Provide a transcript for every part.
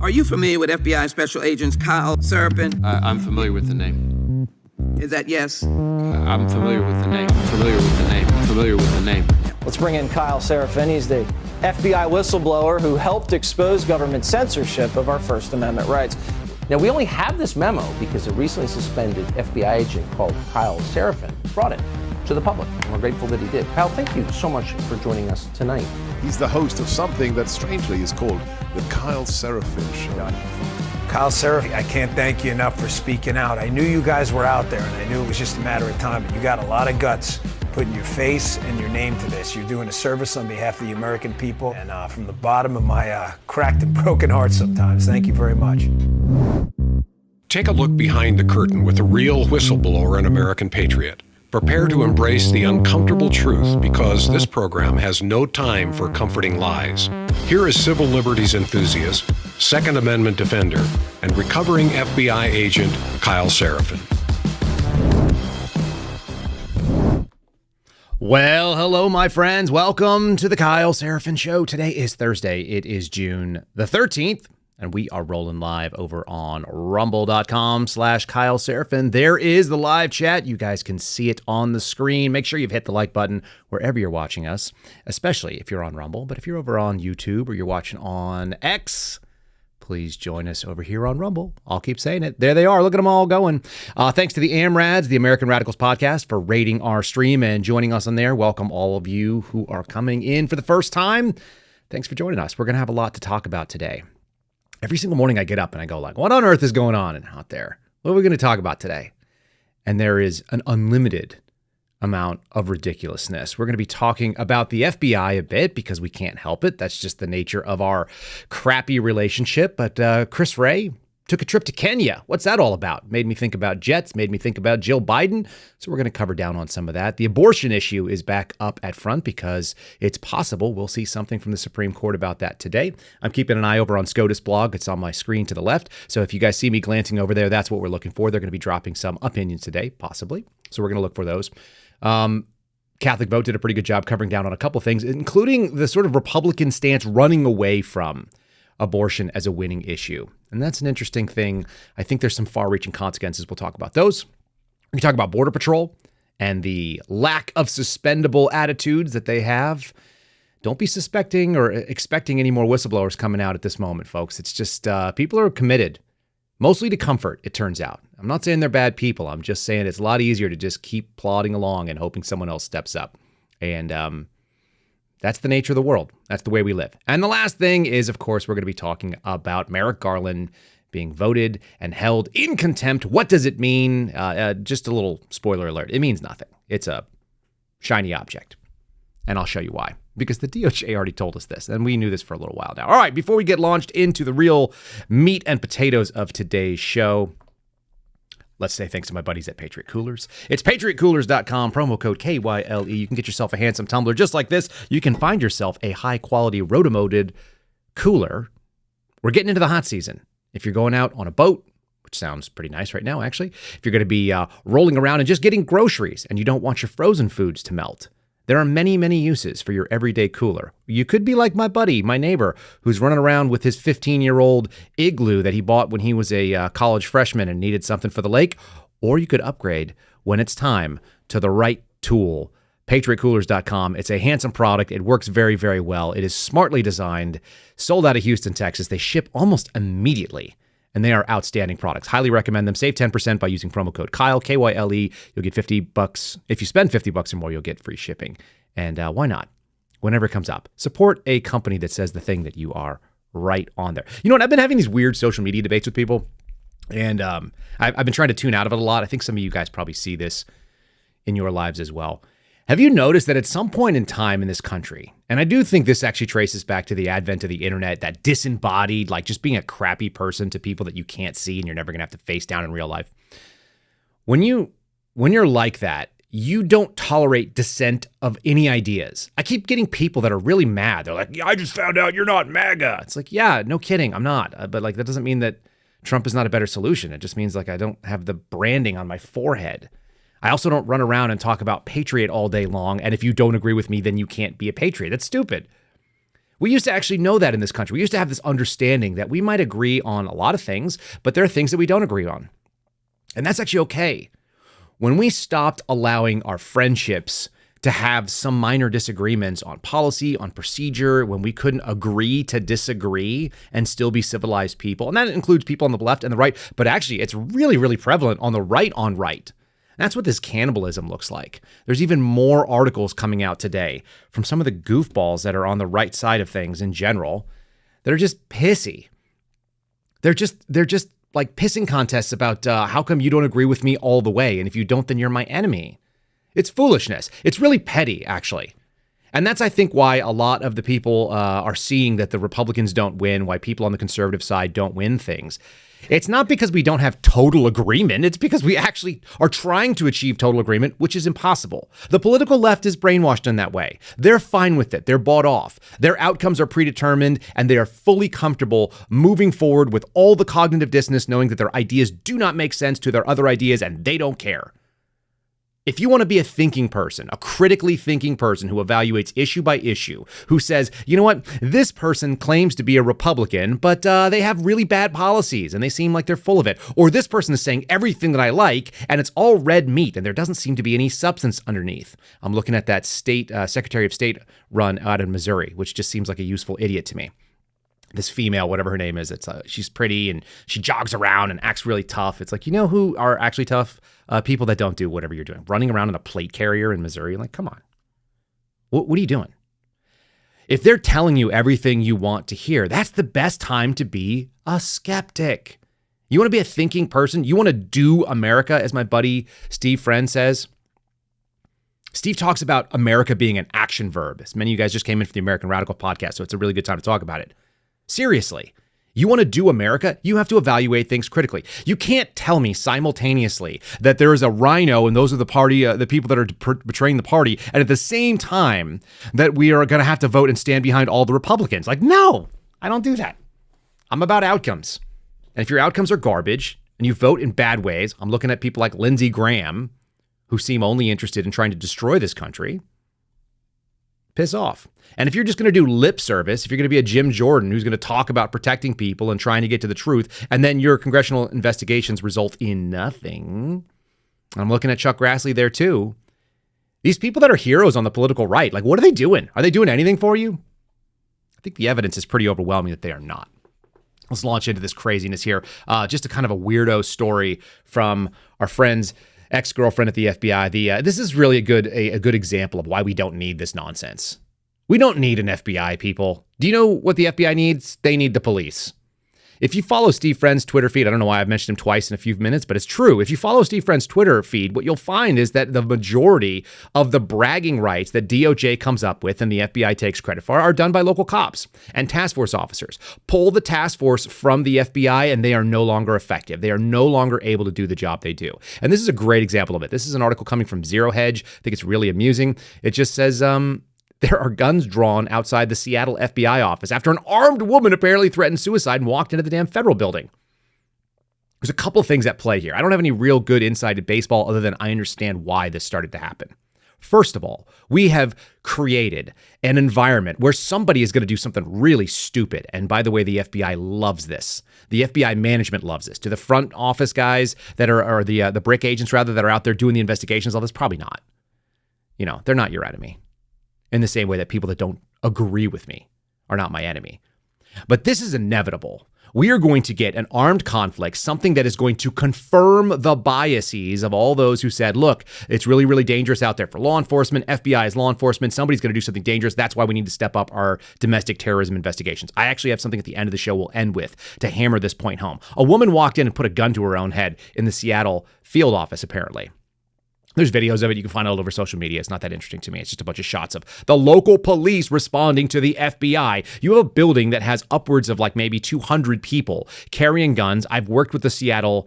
Are you familiar with FBI Special Agents Kyle Seraphin? I'm familiar with the name. Is that yes? I'm familiar with the name. Familiar with the name. Familiar with the name. Let's bring in Kyle Seraphin. He's the FBI whistleblower who helped expose government censorship of our First Amendment rights. Now, we only have this memo because a recently suspended FBI agent called Kyle Seraphin brought it to the public. And we're grateful that he did. Kyle, thank you so much for joining us tonight. He's the host of something that strangely is called the Kyle Seraphin Show. Kyle Seraphin, I can't thank you enough for speaking out. I knew you guys were out there, and I knew it was just a matter of time, but you got a lot of guts putting your face and your name to this. You're doing a service on behalf of the American people, and from the bottom of my cracked and broken heart sometimes, thank you very much. Take a look behind the curtain with a real whistleblower and American patriot. Prepare to embrace the uncomfortable truth because this program has no time for comforting lies. Here is civil liberties enthusiast, Second Amendment defender, and recovering FBI agent Kyle Seraphin. Well, hello, my friends. Welcome to the Kyle Seraphin Show. Today is Thursday. It is June the 13th. And we are rolling live over on rumble.com/Kyle Seraphin. There is the live chat. You guys can see it on the screen. Make sure you've hit the like button wherever you're watching us, especially if you're on Rumble. But if you're over on YouTube or you're watching on X, please join us over here on Rumble. I'll keep saying it. There they are. Look at them all going. Thanks to the AMRADs, the American Radicals podcast, for rating our stream and joining us on there. Welcome all of you who are coming in for the first time. Thanks for joining us. We're going to have a lot to talk about today. Every single morning I get up and I go like, what on earth is going on out there? What are we going to talk about today? And there is an unlimited amount of ridiculousness. We're going to be talking about the FBI a bit because we can't help it. That's just the nature of our crappy relationship. But Chris Wray took a trip to Kenya. What's that all about? Made me think about jets, made me think about Jill Biden. So we're going to cover down on some of that. The abortion issue is back up at front because it's possible we'll see something from the Supreme Court about that today. I'm keeping an eye over on SCOTUS blog. It's on my screen to the left. So if you guys see me glancing over there, that's what we're looking for. They're going to be dropping some opinions today, possibly. So we're going to look for those. Catholic Vote did a pretty good job covering down on a couple things, including the sort of Republican stance running away from abortion as a winning issue. And that's an interesting thing. I think there's some far-reaching consequences. We'll talk about those. We talk about Border Patrol and the lack of suspendable attitudes that they have. Don't be suspecting or expecting any more whistleblowers coming out at this moment, folks. It's just people are committed, mostly to comfort, it turns out. I'm not saying they're bad people. I'm just saying it's a lot easier to just keep plodding along and hoping someone else steps up. And that's the nature of the world. That's the way we live. And the last thing is, of course, we're going to be talking about Merrick Garland being voted and held in contempt. What does it mean? Just a little spoiler alert. It means nothing. It's a shiny object. And I'll show you why. Because the DOJ already told us this, and we knew this for a little while now. All right, before we get launched into the real meat and potatoes of today's show, let's say thanks to my buddies at Patriot Coolers. It's patriotcoolers.com, promo code KYLE. You can get yourself a handsome tumbler just like this. You can find yourself a high-quality rotomolded cooler. We're getting into the hot season. If you're going out on a boat, which sounds pretty nice right now, actually, if you're going to be rolling around and just getting groceries and you don't want your frozen foods to melt, there are many, many uses for your everyday cooler. You could be like my buddy, my neighbor, who's running around with his 15-year-old igloo that he bought when he was a college freshman and needed something for the lake. Or you could upgrade when it's time to the right tool. PatriotCoolers.com. It's a handsome product. It works very, very well. It is smartly designed, sold out of Houston, Texas. They ship almost immediately. And they are outstanding products. Highly recommend them. Save 10% by using promo code Kyle, KYLE. You'll get $50. If you spend $50 or more, you'll get free shipping. And why not? Whenever it comes up, support a company that says the thing that you are right on there. You know what? I've been having these weird social media debates with people. And I've been trying to tune out of it a lot. I think some of you guys probably see this in your lives as well. Have you noticed that at some point in time in this country, and I do think this actually traces back to the advent of the internet, that disembodied, like just being a crappy person to people that you can't see and you're never going to have to face down in real life. When you're like that, you don't tolerate dissent of any ideas. I keep getting people that are really mad. They're like, yeah, I just found out you're not MAGA. It's like, yeah, no kidding. I'm not. But like, that doesn't mean that Trump is not a better solution. It just means like I don't have the branding on my forehead. I also don't run around and talk about Patriot all day long. And if you don't agree with me, then you can't be a Patriot. That's stupid. We used to actually know that in this country. We used to have this understanding that we might agree on a lot of things, but there are things that we don't agree on. And that's actually okay. When we stopped allowing our friendships to have some minor disagreements on policy, on procedure, when we couldn't agree to disagree and still be civilized people, and that includes people on the left and the right, but actually it's really, really prevalent on the right on right. That's what this cannibalism looks like. There's even more articles coming out today from some of the goofballs that are on the right side of things in general that are just pissy. They're just like pissing contests about how come you don't agree with me all the way, and if you don't, then you're my enemy. It's foolishness. It's really petty, actually. And that's, I think, why a lot of the people are seeing that the Republicans don't win, why people on the conservative side don't win things. It's not because we don't have total agreement. It's because we actually are trying to achieve total agreement, which is impossible. The political left is brainwashed in that way. They're fine with it. They're bought off. Their outcomes are predetermined, and they are fully comfortable moving forward with all the cognitive dissonance, knowing that their ideas do not make sense to their other ideas, and they don't care. If you want to be a thinking person, a critically thinking person who evaluates issue by issue, who says, you know what, this person claims to be a Republican, but they have really bad policies and they seem like they're full of it. Or this person is saying everything that I like and it's all red meat and there doesn't seem to be any substance underneath. I'm looking at that state Secretary of State run out in Missouri, which just seems like a useful idiot to me. This female, whatever her name is, she's pretty and she jogs around and acts really tough. It's like, you know who are actually tough? People that don't do whatever you're doing. Running around in a plate carrier in Missouri, like, come on. What are you doing? If they're telling you everything you want to hear, that's the best time to be a skeptic. You want to be a thinking person? You want to do America, as my buddy Steve Friend says? Steve talks about America being an action verb. As many of you guys just came in for the American Radical podcast, so it's a really good time to talk about it. Seriously, you want to do America? You have to evaluate things critically. You can't tell me simultaneously that there is a rhino and those are the party, the people that are betraying the party, and at the same time that we are going to have to vote and stand behind all the Republicans. Like, no, I don't do that. I'm about outcomes. And if your outcomes are garbage and you vote in bad ways, I'm looking at people like Lindsey Graham, who seem only interested in trying to destroy this country. Piss off. And if you're just going to do lip service, if you're going to be a Jim Jordan who's going to talk about protecting people and trying to get to the truth, and then your congressional investigations result in nothing, I'm looking at Chuck Grassley there too. These people that are heroes on the political right, like, what are they doing? Are they doing anything for you? I think the evidence is pretty overwhelming that they are not. Let's launch into this craziness here. Just a kind of a weirdo story from our friend's ex-girlfriend at the FBI. This is really a good example of why we don't need this nonsense. We don't need an FBI, people. Do you know what the FBI needs? They need the police. If you follow Steve Friend's Twitter feed, I don't know why I've mentioned him twice in a few minutes, but it's true. If you follow Steve Friend's Twitter feed, what you'll find is that the majority of the bragging rights that DOJ comes up with and the FBI takes credit for are done by local cops and task force officers. Pull the task force from the FBI and they are no longer effective. They are no longer able to do the job they do. And this is a great example of it. This is an article coming from Zero Hedge. I think it's really amusing. It just says, there are guns drawn outside the Seattle FBI office after an armed woman apparently threatened suicide and walked into the damn federal building. There's a couple of things at play here. I don't have any real good insight in baseball other than I understand why this started to happen. First of all, we have created an environment where somebody is going to do something really stupid. And by the way, the FBI loves this. The FBI management loves this. To the front office guys that are the brick agents, rather, that are out there doing the investigations, all this, probably not. You know, they're not your enemy. In the same way that people that don't agree with me are not my enemy. But this is inevitable. We are going to get an armed conflict, something that is going to confirm the biases of all those who said, look, it's really, really dangerous out there for law enforcement. FBI is law enforcement. Somebody's going to do something dangerous. That's why we need to step up our domestic terrorism investigations. I actually have something at the end of the show we'll end with to hammer this point home. A woman walked in and put a gun to her own head in the Seattle field office, apparently. There's videos of it. You can find it all over social media. It's not that interesting to me. It's just a bunch of shots of the local police responding to the FBI. You have a building that has upwards of like maybe 200 people carrying guns. I've worked with the Seattle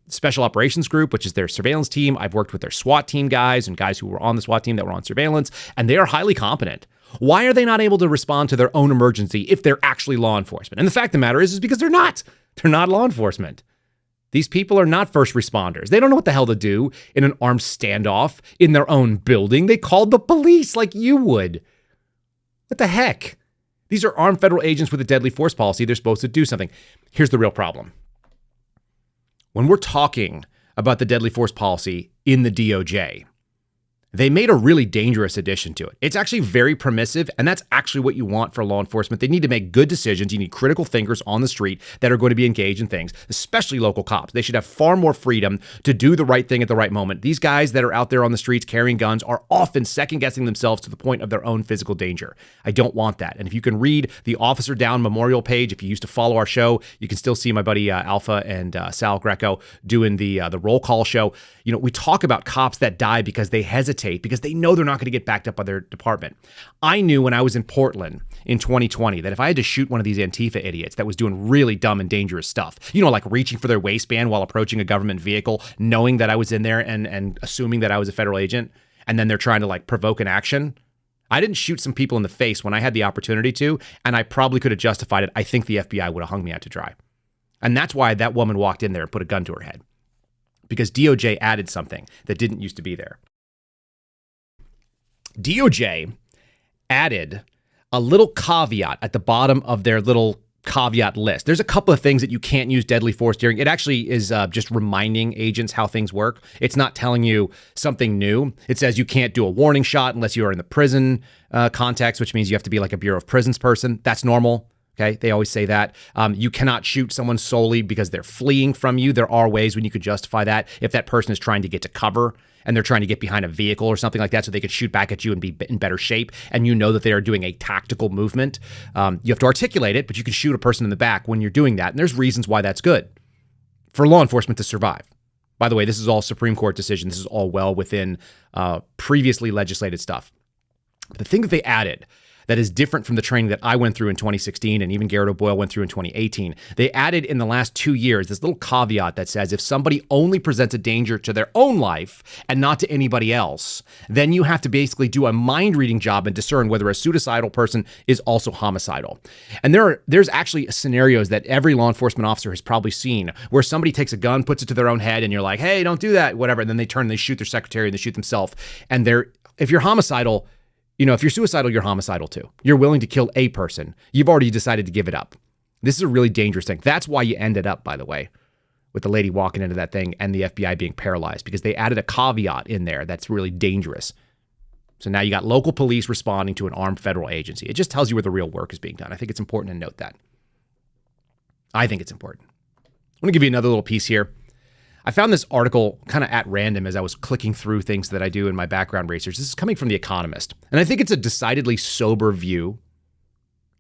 Special Operations Group, which is their surveillance team. I've worked with their SWAT team guys and guys who were on the SWAT team that were on surveillance, and they are highly competent. Why are they not able to respond to their own emergency if they're actually law enforcement? And the fact of the matter is because they're not. They're not law enforcement. These people are not first responders. They don't know what the hell to do in an armed standoff in their own building. They called the police like you would. What the heck? These are armed federal agents with a deadly force policy. They're supposed to do something. Here's the real problem. When we're talking about the deadly force policy in the DOJ, they made a really dangerous addition to it. It's actually very permissive, and that's actually what you want for law enforcement. They need to make good decisions. You need critical thinkers on the street that are going to be engaged in things, especially local cops. They should have far more freedom to do the right thing at the right moment. These guys that are out there on the streets carrying guns are often second-guessing themselves to the point of their own physical danger. I don't want that. And if you can read the Officer Down Memorial page, if you used to follow our show, you can still see my buddy Alpha and Sal Greco doing the roll call show. You know, we talk about cops that die because they hesitate, because they know they're not going to get backed up by their department. I knew when I was in Portland in 2020 that if I had to shoot one of these Antifa idiots that was doing really dumb and dangerous stuff, you know, like reaching for their waistband while approaching a government vehicle, knowing that I was in there and assuming that I was a federal agent, and then they're trying to like provoke an action. I didn't shoot some people in the face when I had the opportunity to, and I probably could have justified it. I think the FBI would have hung me out to dry. And that's why that woman walked in there and put a gun to her head, because DOJ added something that didn't used to be there. DOJ added a little caveat at the bottom of their little caveat list. There's a couple of things that you can't use deadly force during. It actually is just reminding agents how things work. It's not telling you something new. It says you can't do a warning shot unless you are in the prison context, which means you have to be like a Bureau of Prisons person. That's normal. Okay, they always say that. You cannot shoot someone solely because they're fleeing from you. There are ways when you could justify that if that person is trying to get to cover and they're trying to get behind a vehicle or something like that so they could shoot back at you and be in better shape, and you know that they are doing a tactical movement. You have to articulate it, but you can shoot a person in the back when you're doing that, and there's reasons why that's good for law enforcement to survive. By the way, this is all Supreme Court decision. This is all well within previously legislated stuff. But the thing that they added that is different from the training that I went through in 2016 and even Garrett O'Boyle went through in 2018. They added in the last 2 years this little caveat that says if somebody only presents a danger to their own life and not to anybody else, then you have to basically do a mind reading job and discern whether a suicidal person is also homicidal. And there's actually scenarios that every law enforcement officer has probably seen where somebody takes a gun, puts it to their own head, and you're like, hey, don't do that, whatever. And then they turn and they shoot their secretary and they shoot themselves. And if you're homicidal, you know, if you're suicidal, you're homicidal too. You're willing to kill a person. You've already decided to give it up. This is a really dangerous thing. That's why you ended up, by the way, with the lady walking into that thing and the FBI being paralyzed, because they added a caveat in there that's really dangerous. So now you got local police responding to an armed federal agency. It just tells you where the real work is being done. I think it's important to note that. I think it's important. I want to give you another little piece here. I found this article kind of at random as I was clicking through things that I do in my background research. This is coming from The Economist, and I think it's a decidedly sober view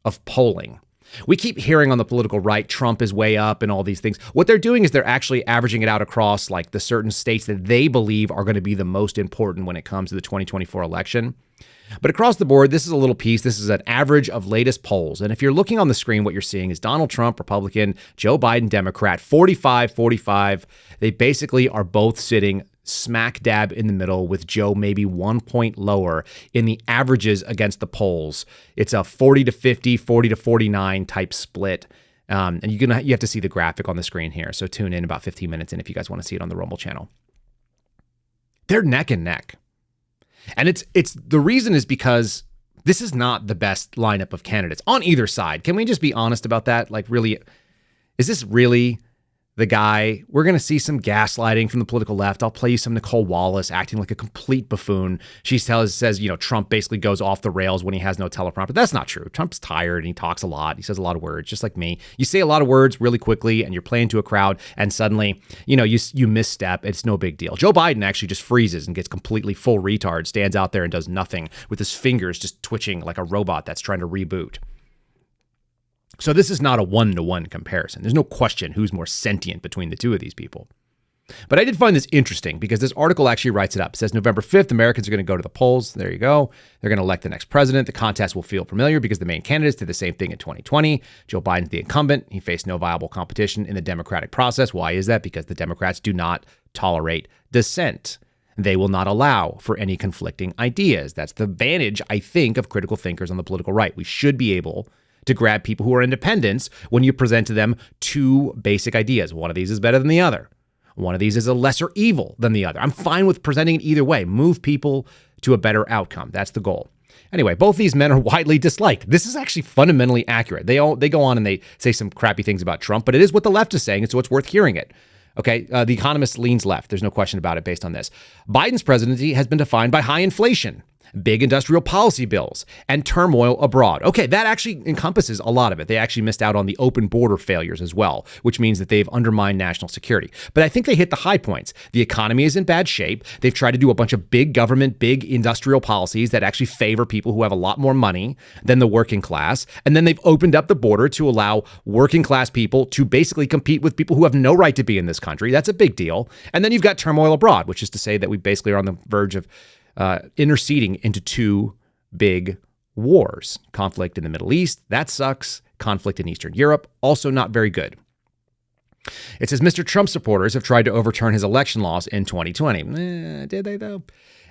of polling. We keep hearing on the political right, Trump is way up and all these things. What they're doing is they're actually averaging it out across like the certain states that they believe are going to be the most important when it comes to the 2024 election. But across the board, this is a little piece. This is an average of latest polls. And if you're looking on the screen, what you're seeing is Donald Trump, Republican, Joe Biden, Democrat, 45-45. They basically are both sitting smack dab in the middle, with Joe maybe 1 point lower in the averages against the polls. It's a 40-50, 40-49 type split. And you have to see the graphic on the screen here. So tune in about 15 minutes in if you guys want to see it on the Rumble channel. They're neck and neck. And it's the reason is because this is not the best lineup of candidates on either side. Can we just be honest about that? Like, really, is this really the guy? We're going to see some gaslighting from the political left. I'll play you some Nicole Wallace acting like a complete buffoon. She says, you know, Trump basically goes off the rails when he has no teleprompter. That's not true. Trump's tired and he talks a lot. He says a lot of words, just like me. You say a lot of words really quickly and you're playing to a crowd and suddenly, you know, you misstep. It's no big deal. Joe Biden actually just freezes and gets completely full retard, stands out there and does nothing with his fingers just twitching like a robot that's trying to reboot. So this is not a one-to-one comparison. There's no question who's more sentient between the two of these people. But I did find this interesting because this article actually writes it up. It says November 5th, Americans are going to go to the polls. There you go. They're going to elect the next president. The contest will feel familiar because the main candidates did the same thing in 2020. Joe Biden's the incumbent. He faced no viable competition in the democratic process. Why is that? Because the Democrats do not tolerate dissent. They will not allow for any conflicting ideas. That's the advantage, I think, of critical thinkers on the political right. We should be able to grab people who are independents when you present to them two basic ideas. One of these is better than the other. One of these is a lesser evil than the other. I'm fine with presenting it either way. Move people to a better outcome. That's the goal. Anyway, both these men are widely disliked. This is actually fundamentally accurate. They go on and they say some crappy things about Trump, but it is what the left is saying, and so it's worth hearing it. Okay, The Economist leans left. There's no question about it based on this. Biden's presidency has been defined by high inflation, big industrial policy bills, and turmoil abroad. Okay, that actually encompasses a lot of it. They actually missed out on the open border failures as well, which means that they've undermined national security. But I think they hit the high points. The economy is in bad shape. They've tried to do a bunch of big government, big industrial policies that actually favor people who have a lot more money than the working class. And then they've opened up the border to allow working class people to basically compete with people who have no right to be in this country. That's a big deal. And then you've got turmoil abroad, which is to say that we basically are on the verge of interceding into two big wars. Conflict in the Middle East, that sucks. Conflict in Eastern Europe, also not very good. It says Mr. Trump supporters have tried to overturn his election loss in 2020. Did they, though?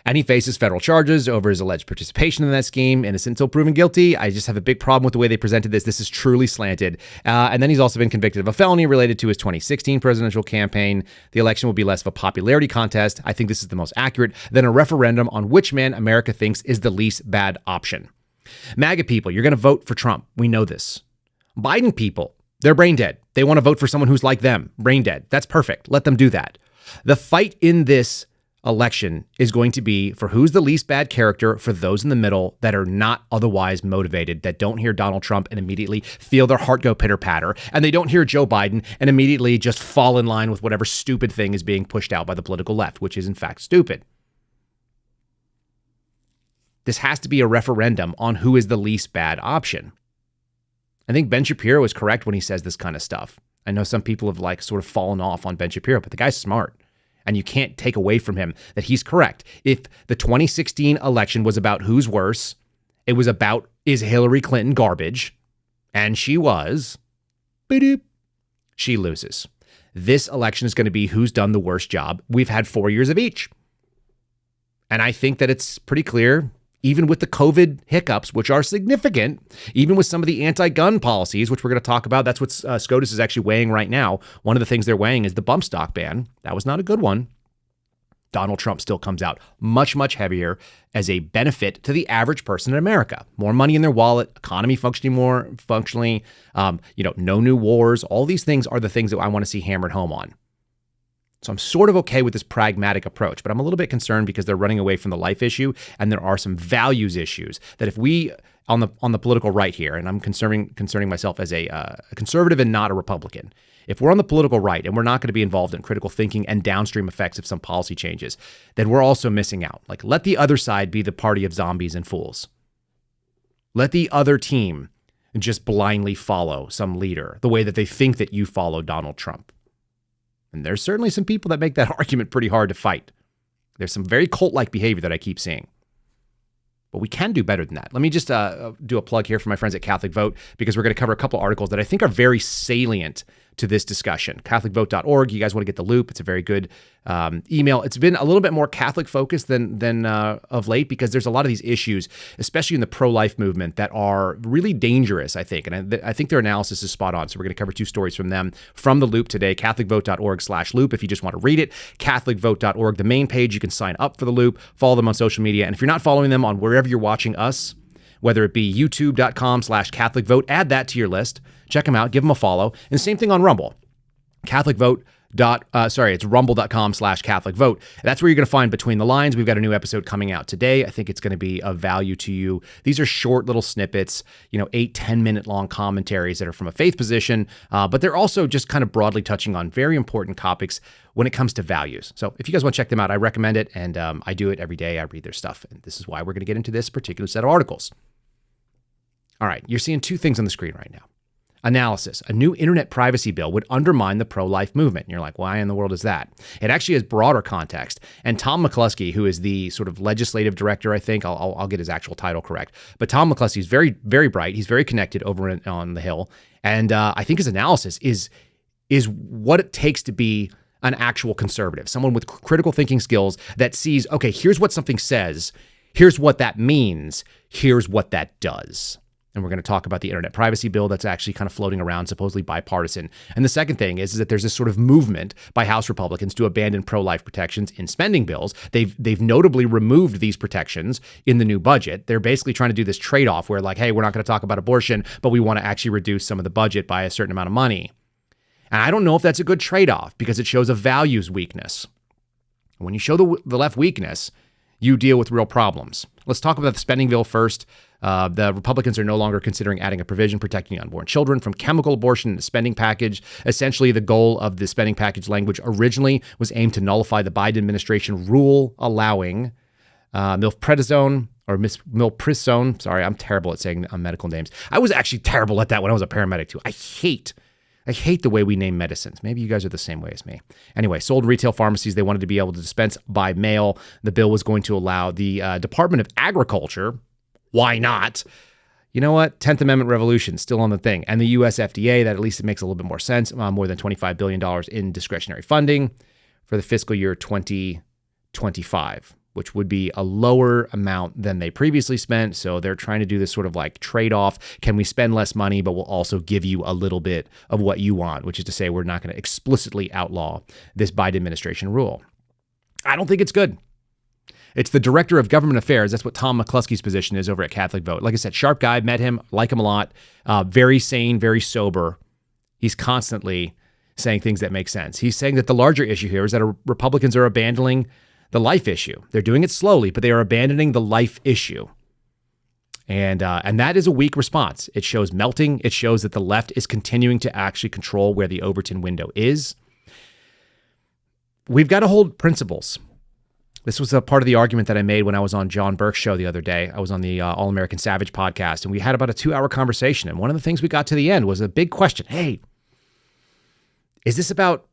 And he faces federal charges over his alleged participation in that scheme. Innocent until proven guilty. I just have a big problem with the way they presented this. This is truly slanted. And then he's also been convicted of a felony related to his 2016 presidential campaign. The election will be less of a popularity contest. I think this is the most accurate than a referendum on which man America thinks is the least bad option. MAGA people, you're going to vote for Trump. We know this. Biden people, they're brain dead. They want to vote for someone who's like them. Brain dead. That's perfect. Let them do that. The fight in this election is going to be for who's the least bad character for those in the middle that are not otherwise motivated, that don't hear Donald Trump and immediately feel their heart go pitter patter, and they don't hear Joe Biden and immediately just fall in line with whatever stupid thing is being pushed out by the political left, which is in fact stupid. This has to be a referendum on who is the least bad option. I think Ben Shapiro is correct when he says this kind of stuff. I know some people have sort of fallen off on Ben Shapiro, but the guy's smart. And you can't take away from him that he's correct. If the 2016 election was about who's worse, it was about, is Hillary Clinton garbage? And she was. She loses. This election is going to be who's done the worst job. We've had 4 years of each. And I think that it's pretty clear, even with the COVID hiccups, which are significant, even with some of the anti-gun policies, which we're going to talk about. That's what SCOTUS is actually weighing right now. One of the things they're weighing is the bump stock ban. That was not a good one. Donald Trump still comes out much, much heavier as a benefit to the average person in America. More money in their wallet, economy functioning more functionally, no new wars. All these things are the things that I want to see hammered home on. So I'm sort of okay with this pragmatic approach, but I'm a little bit concerned because they're running away from the life issue, and there are some values issues that if we on the political right here, and I'm concerning myself as a conservative and not a Republican, if we're on the political right and we're not going to be involved in critical thinking and downstream effects of some policy changes, then we're also missing out. Let the other side be the party of zombies and fools. Let the other team just blindly follow some leader the way that they think that you follow Donald Trump. And there's certainly some people that make that argument pretty hard to fight. There's some very cult-like behavior that I keep seeing. But we can do better than that. Let me just do a plug here for my friends at Catholic Vote, because we're going to cover a couple articles that I think are very salient to this discussion. CatholicVote.org. You guys want to get the loop. It's a very good email. It's been a little bit more Catholic focused than of late, because there's a lot of these issues, especially in the pro-life movement, that are really dangerous, I think. And I think their analysis is spot on. So we're going to cover two stories from them from the loop today. CatholicVote.org/loop if you just want to read it. CatholicVote.org, the main page. You can sign up for the loop, follow them on social media. And if you're not following them on wherever you're watching us, whether it be youtube.com/CatholicVote, add that to your list. Check them out, give them a follow. And same thing on Rumble. It's rumble.com/CatholicVote. That's where you're going to find Between the Lines. We've got a new episode coming out today. I think it's going to be of value to you. These are short little snippets, 8-10 minute long commentaries that are from a faith position, but they're also just kind of broadly touching on very important topics when it comes to values. So if you guys want to check them out, I recommend it. And I do it every day. I read their stuff. And this is why we're going to get into this particular set of articles. All right. You're seeing two things on the screen right now. Analysis. A new internet privacy bill would undermine the pro-life movement. And you're like, why in the world is that? It actually has broader context. And Tom McCluskey, who is the sort of legislative director, I think, I'll get his actual title correct. But Tom McCluskey is very, very bright. He's very connected over on the Hill. And I think his analysis is what it takes to be an actual conservative, someone with critical thinking skills that sees, okay, here's what something says. Here's what that means. Here's what that does. And we're going to talk about the internet privacy bill that's actually kind of floating around, supposedly bipartisan. And the second thing is that there's this sort of movement by House Republicans to abandon pro-life protections in spending bills. They've notably removed these protections in the new budget. They're basically trying to do this trade-off where like, hey, we're not going to talk about abortion, but we want to actually reduce some of the budget by a certain amount of money. And I don't know if that's a good trade-off because it shows a values weakness. When you show the left weakness, you deal with real problems. Let's talk about the spending bill first. The Republicans are no longer considering adding a provision protecting unborn children from chemical abortion in the spending package. Essentially, the goal of the spending package language originally was aimed to nullify the Biden administration rule allowing mifepristone or mifepristone. Sorry, I'm terrible at saying medical names. I was actually terrible at that when I was a paramedic too. I hate the way we name medicines. Maybe you guys are the same way as me. Anyway, sold in retail pharmacies. They wanted to be able to dispense by mail. The bill was going to allow the Department of Agriculture. Why not? You know what? 10th Amendment revolution still on the thing. And the US FDA, that at least it makes a little bit more sense. More than $25 billion in discretionary funding for the fiscal year 2025, which would be a lower amount than they previously spent. So they're trying to do this sort of like trade-off. Can we spend less money, but we'll also give you a little bit of what you want, which is to say we're not going to explicitly outlaw this Biden administration rule. I don't think it's good. It's the director of government affairs. That's what Tom McCluskey's position is over at Catholic Vote. Like I said, sharp guy, met him, like him a lot, very sane, very sober. He's constantly saying things that make sense. He's saying that the larger issue here is that Republicans are abandoning the life issue. They're doing it slowly, but they are abandoning the life issue. And that is a weak response. It shows melting. It shows that the left is continuing to actually control where the Overton window is. We've got to hold principles. This was a part of the argument that I made when I was on John Burke's show the other day. I was on the All American Savage podcast, and we had about a 2-hour conversation. And one of the things we got to the end was a big question. Hey, is this about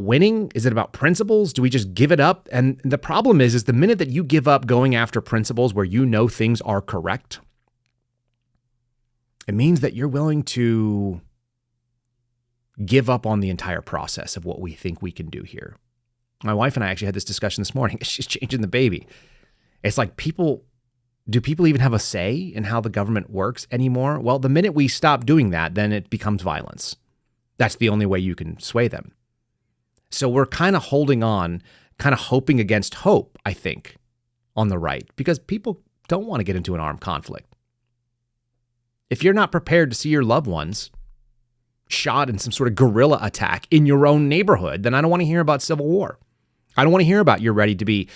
winning? Is it about principles? Do we just give it up? And the problem is the minute that you give up going after principles where you know things are correct, it means that you're willing to give up on the entire process of what we think we can do here. My wife and I actually had this discussion this morning. She's changing the baby. It's like do people even have a say in how the government works anymore? Well, the minute we stop doing that, then it becomes violence. That's the only way you can sway them. So we're kind of holding on, kind of hoping against hope, I think, on the right, because people don't want to get into an armed conflict. If you're not prepared to see your loved ones shot in some sort of guerrilla attack in your own neighborhood, then I don't want to hear about civil war. I don't want to hear about you're ready to be,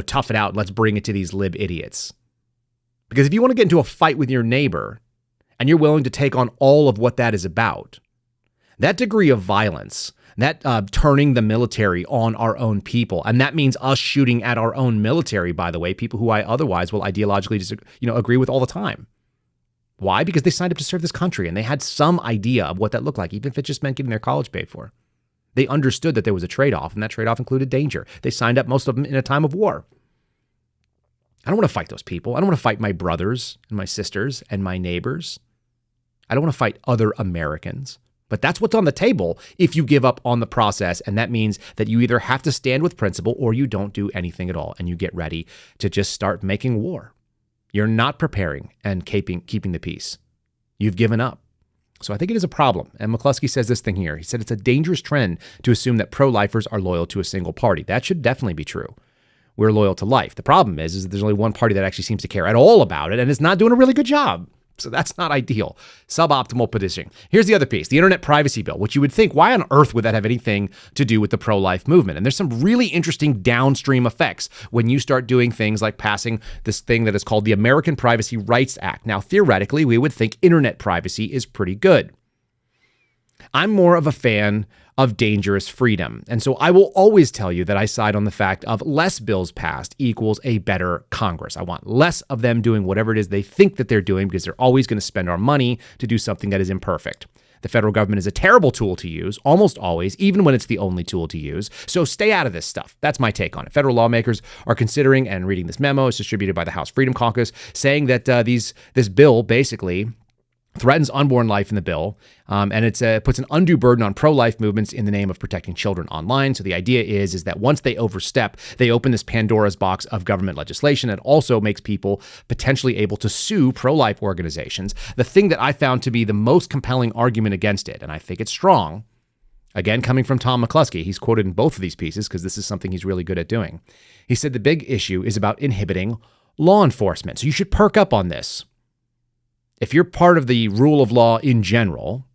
tough it out and let's bring it to these lib idiots. Because if you want to get into a fight with your neighbor and you're willing to take on all of what that is about, that degree of violence, that turning the military on our own people, and that means us shooting at our own military, by the way, people who I otherwise will ideologically agree with all the time. Why? Because they signed up to serve this country and they had some idea of what that looked like, even if it just meant getting their college paid for. They understood that there was a trade-off, and that trade-off included danger. They signed up, most of them, in a time of war. I don't want to fight those people. I don't want to fight my brothers and my sisters and my neighbors. I don't want to fight other Americans. But that's what's on the table if you give up on the process, and that means that you either have to stand with principle or you don't do anything at all, and you get ready to just start making war. You're not preparing and keeping the peace. You've given up. So I think it is a problem. And McCluskey says this thing here. He said it's a dangerous trend to assume that pro-lifers are loyal to a single party. That should definitely be true. We're loyal to life. The problem is that there's only one party that actually seems to care at all about it, and it's not doing a really good job. So that's not ideal. Suboptimal positioning. Here's the other piece, the internet privacy bill, which you would think, why on earth would that have anything to do with the pro-life movement? And there's some really interesting downstream effects when you start doing things like passing this thing that is called the American Privacy Rights Act. Now, theoretically, we would think internet privacy is pretty good. I'm more of a fan of dangerous freedom. And so I will always tell you that I side on the fact of less bills passed equals a better Congress. I want less of them doing whatever it is they think that they're doing because they're always going to spend our money to do something that is imperfect. The federal government is a terrible tool to use, almost always, even when it's the only tool to use. So stay out of this stuff. That's my take on it. Federal lawmakers are considering, and reading this memo, it's distributed by the House Freedom Caucus, saying that this bill basically threatens unborn life in the bill, and it puts an undue burden on pro-life movements in the name of protecting children online. So the idea is that once they overstep, they open this Pandora's box of government legislation. It also makes people potentially able to sue pro-life organizations. The thing that I found to be the most compelling argument against it, and I think it's strong, again, coming from Tom McCluskey, he's quoted in both of these pieces because this is something he's really good at doing. He said the big issue is about inhibiting law enforcement. So you should perk up on this. If you're part of the rule of law in general,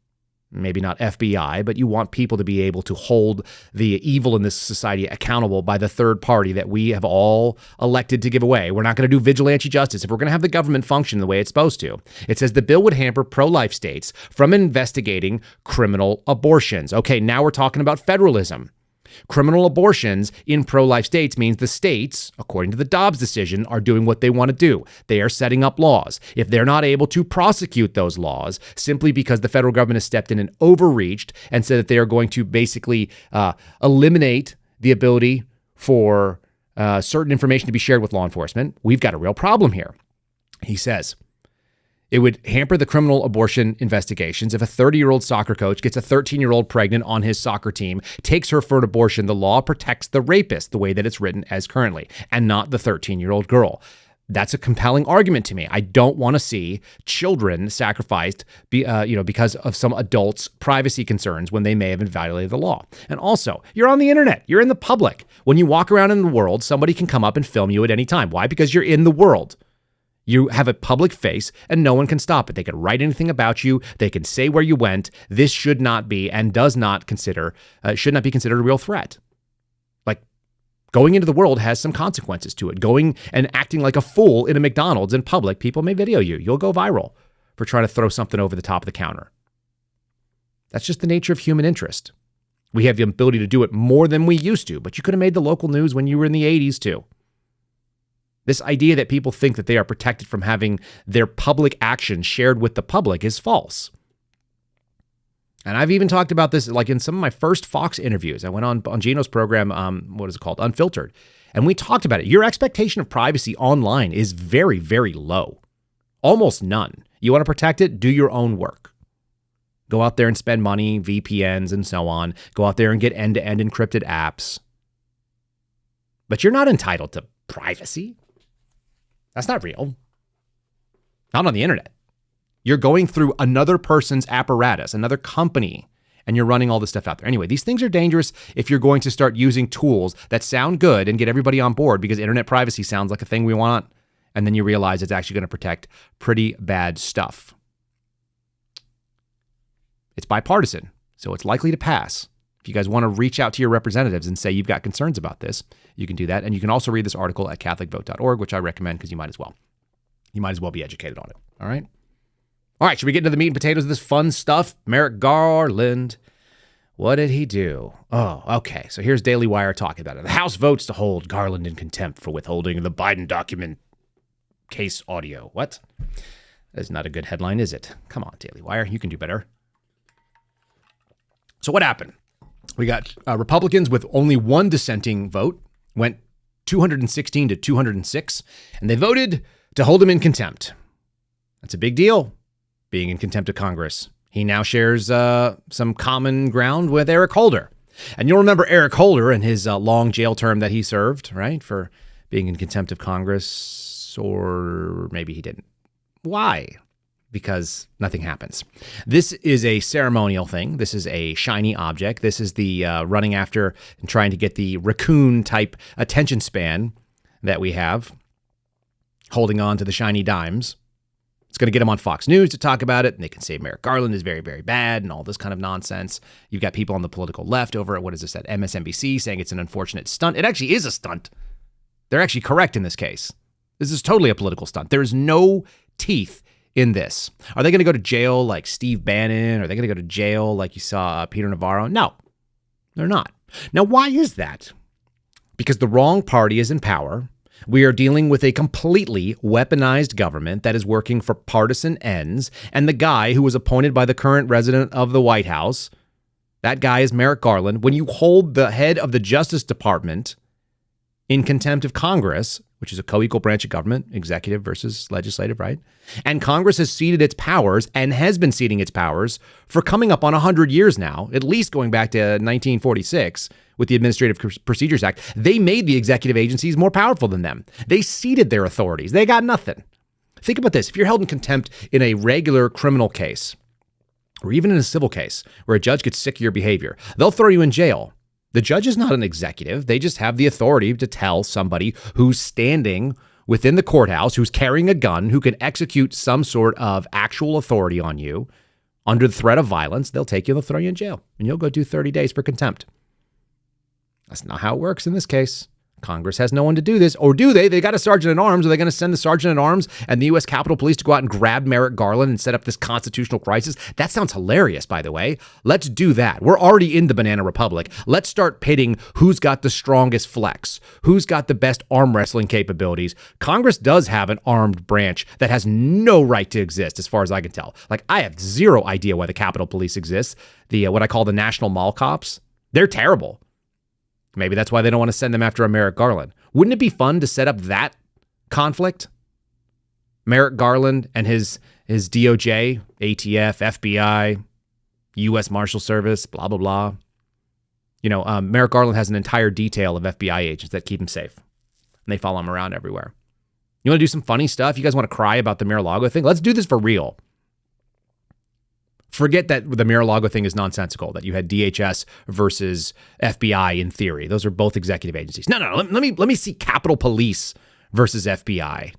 maybe not FBI, but you want people to be able to hold the evil in this society accountable by the third party that we have all elected to give away. We're not going to do vigilante justice if we're going to have the government function the way it's supposed to. It says the bill would hamper pro-life states from investigating criminal abortions. Okay, now we're talking about federalism. Criminal abortions in pro-life states means the states, according to the Dobbs decision, are doing what they want to do. They are setting up laws. If they're not able to prosecute those laws simply because the federal government has stepped in and overreached and said that they are going to basically eliminate the ability for certain information to be shared with law enforcement, we've got a real problem here. He says, it would hamper the criminal abortion investigations. If a 30-year-old soccer coach gets a 13-year-old pregnant on his soccer team, takes her for an abortion, the law protects the rapist the way that it's written as currently, and not the 13-year-old girl. That's a compelling argument to me. I don't want to see children sacrificed because of some adults' privacy concerns when they may have violated the law. And also, you're on the internet. You're in the public. When you walk around in the world, somebody can come up and film you at any time. Why? Because you're in the world. You have a public face and no one can stop it. They can write anything about you. They can say where you went. This should not be and should not be considered a real threat. Like, going into the world has some consequences to it. Going and acting like a fool in a McDonald's in public, people may video you. You'll go viral for trying to throw something over the top of the counter. That's just the nature of human interest. We have the ability to do it more than we used to, but you could have made the local news when you were in the 80s too. This idea that people think that they are protected from having their public actions shared with the public is false. And I've even talked about this like in some of my first Fox interviews. I went on Gino's program, what is it called? Unfiltered. And we talked about it. Your expectation of privacy online is very, very low. Almost none. You want to protect it? Do your own work. Go out there and spend money, VPNs and so on. Go out there and get end-to-end encrypted apps. But you're not entitled to privacy. That's not real. Not on the internet. You're going through another person's apparatus, another company, and you're running all this stuff out there. Anyway, these things are dangerous if you're going to start using tools that sound good and get everybody on board because internet privacy sounds like a thing we want, and then you realize it's actually going to protect pretty bad stuff. It's bipartisan, so it's likely to pass. If you guys want to reach out to your representatives and say you've got concerns about this, you can do that. And you can also read this article at catholicvote.org, which I recommend because you might as well. You might as well be educated on it. All right? All right, should we get into the meat and potatoes of this fun stuff? Merrick Garland. What did he do? Oh, okay. So here's Daily Wire talking about it. The House votes to hold Garland in contempt for withholding the Biden document case audio. What? That's not a good headline, is it? Come on, Daily Wire. You can do better. So what happened? We got Republicans with only one dissenting vote, went 216 to 206, and they voted to hold him in contempt. That's a big deal, being in contempt of Congress. He now shares some common ground with Eric Holder. And you'll remember Eric Holder and his long jail term that he served, right, for being in contempt of Congress, or maybe he didn't. Why? Because nothing happens. This is a ceremonial thing. This is a shiny object. This is the running after and trying to get the raccoon-type attention span that we have, holding on to the shiny dimes. It's going to get them on Fox News to talk about it, and they can say Merrick Garland is very, very bad and all this kind of nonsense. You've got people on the political left over at, at MSNBC saying it's an unfortunate stunt. It actually is a stunt. They're actually correct in this case. This is totally a political stunt. There is no teeth in this. Are they going to go to jail like Steve Bannon? Are they going to go to jail like you saw Peter Navarro? No, they're not. Now, why is that? Because the wrong party is in power. We are dealing with a completely weaponized government that is working for partisan ends. And the guy who was appointed by the current resident of the White House, that guy is Merrick Garland. When you hold the head of the Justice Department in contempt of Congress, which is a co-equal branch of government, executive versus legislative, right? And Congress has ceded its powers and has been ceding its powers for coming up on 100 years now, at least going back to 1946 with the Administrative Procedures Act. They made the executive agencies more powerful than them. They ceded their authorities. They got nothing. Think about this. If you're held in contempt in a regular criminal case, or even in a civil case where a judge gets sick of your behavior, they'll throw you in jail. The judge is not an executive. They just have the authority to tell somebody who's standing within the courthouse, who's carrying a gun, who can execute some sort of actual authority on you under the threat of violence. They'll take you, they'll throw you in jail, and you'll go do 30 days for contempt. That's not how it works in this case. Congress has no one to do this, or do they? They got a sergeant at arms. Are they going to send the sergeant at arms and the U.S. Capitol Police to go out and grab Merrick Garland and set up this constitutional crisis? That sounds hilarious, by the way. Let's do that. We're already in the banana republic. Let's start pitting who's got the strongest flex, who's got the best arm wrestling capabilities. Congress does have an armed branch that has no right to exist, as far as I can tell. Like, I have zero idea why the Capitol Police exists. The what I call the National Mall Cops. They're terrible. Maybe that's why they don't want to send them after a Merrick Garland. Wouldn't it be fun to set up that conflict? Merrick Garland and his DOJ, ATF, FBI, U.S. Marshal Service, blah, blah, blah. You know, Merrick Garland has an entire detail of FBI agents that keep him safe. And they follow him around everywhere. You want to do some funny stuff? You guys want to cry about the Mar-a-Lago thing? Let's do this for real. Forget that the Mar-a-Lago thing is nonsensical, that you had DHS versus FBI in theory. Those are both executive agencies. No. Let me see Capitol Police versus FBI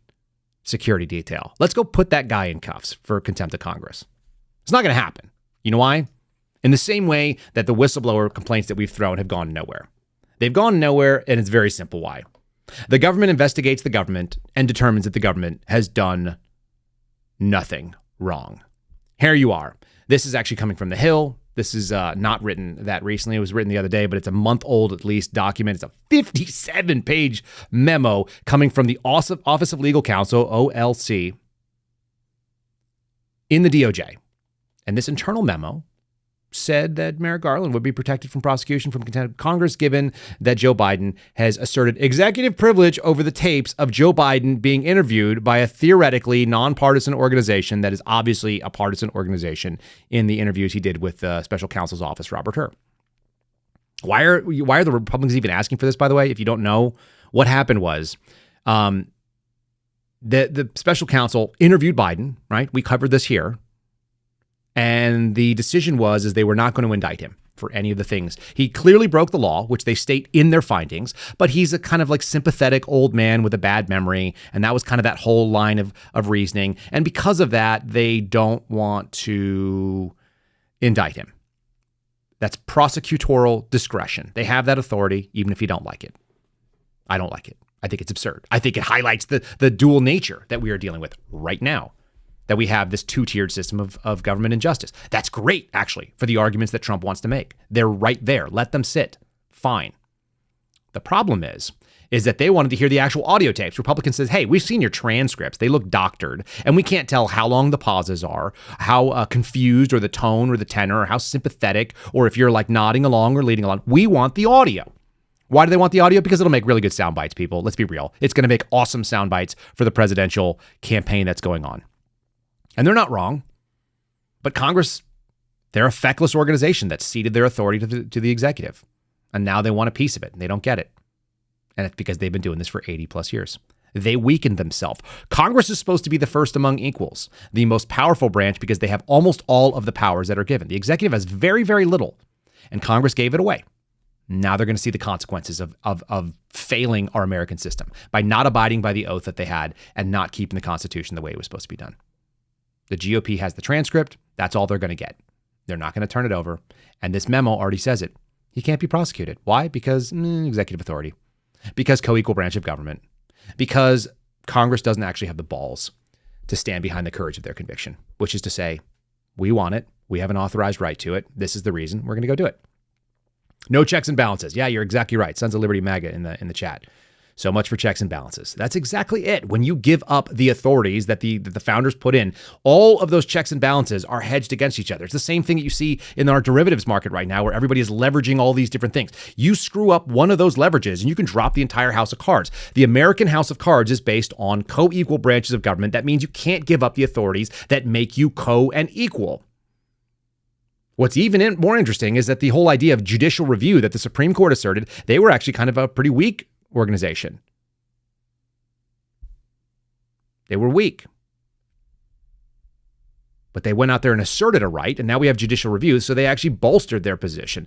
security detail. Let's go put that guy in cuffs for contempt of Congress. It's not going to happen. You know why? In the same way that the whistleblower complaints that we've thrown have gone nowhere. They've gone nowhere, and it's very simple why. The government investigates the government and determines that the government has done nothing wrong. Here you are. This is actually coming from The Hill. This is not written that recently. It was written the other day, but it's a month-old, at least, document. It's a 57-page memo coming from the Office of Legal Counsel, OLC, in the DOJ. And this internal memo said that Merrick Garland would be protected from prosecution from contempt of Congress, given that Joe Biden has asserted executive privilege over the tapes of Joe Biden being interviewed by a theoretically nonpartisan organization that is obviously a partisan organization in the interviews he did with Special Counsel's office, Robert Hur. Why are the Republicans even asking for this, by the way? If you don't know, what happened was the Special Counsel interviewed Biden, right? We covered this here. And the decision was they were not going to indict him for any of the things. He clearly broke the law, which they state in their findings, but he's a kind of like sympathetic old man with a bad memory. And that was kind of that whole line of reasoning. And because of that, they don't want to indict him. That's prosecutorial discretion. They have that authority, even if you don't like it. I don't like it. I think it's absurd. I think it highlights the dual nature that we are dealing with right now, that we have this two-tiered system of government injustice. That's great, actually, for the arguments that Trump wants to make. They're right there. Let them sit. Fine. The problem is that they wanted to hear the actual audio tapes. Republicans says, hey, we've seen your transcripts. They look doctored, and we can't tell how long the pauses are, how confused or the tone or the tenor, or how sympathetic, or if you're like nodding along or leading along. We want the audio. Why do they want the audio? Because it'll make really good sound bites, people. Let's be real. It's going to make awesome sound bites for the presidential campaign that's going on. And they're not wrong, but Congress, they're a feckless organization that ceded their authority to the executive. And now they want a piece of it, and they don't get it. And it's because they've been doing this for 80 plus years. They weakened themselves. Congress is supposed to be the first among equals, the most powerful branch, because they have almost all of the powers that are given. The executive has very, very little, and Congress gave it away. Now they're going to see the consequences of failing our American system by not abiding by the oath that they had and not keeping the Constitution the way it was supposed to be done. The GOP has the transcript. That's all they're going to get. They're not going to turn it over. And this memo already says it. He can't be prosecuted. Why? Because executive authority. Because co-equal branch of government. Because Congress doesn't actually have the balls to stand behind the courage of their conviction, which is to say, we want it. We have an authorized right to it. This is the reason we're going to go do it. No checks and balances. Yeah, you're exactly right. Sons of Liberty MAGA in the chat. So much for checks and balances. That's exactly it. When you give up the authorities that the founders put in, all of those checks and balances are hedged against each other. It's the same thing that you see in our derivatives market right now, where everybody is leveraging all these different things. You screw up one of those leverages and you can drop the entire house of cards. The American house of cards is based on co-equal branches of government. That means you can't give up the authorities that make you co and equal. What's even more interesting is that the whole idea of judicial review that the Supreme Court asserted, they were actually kind of a pretty weak organization. They were weak. But they went out there and asserted a right, and now we have judicial review, so they actually bolstered their position.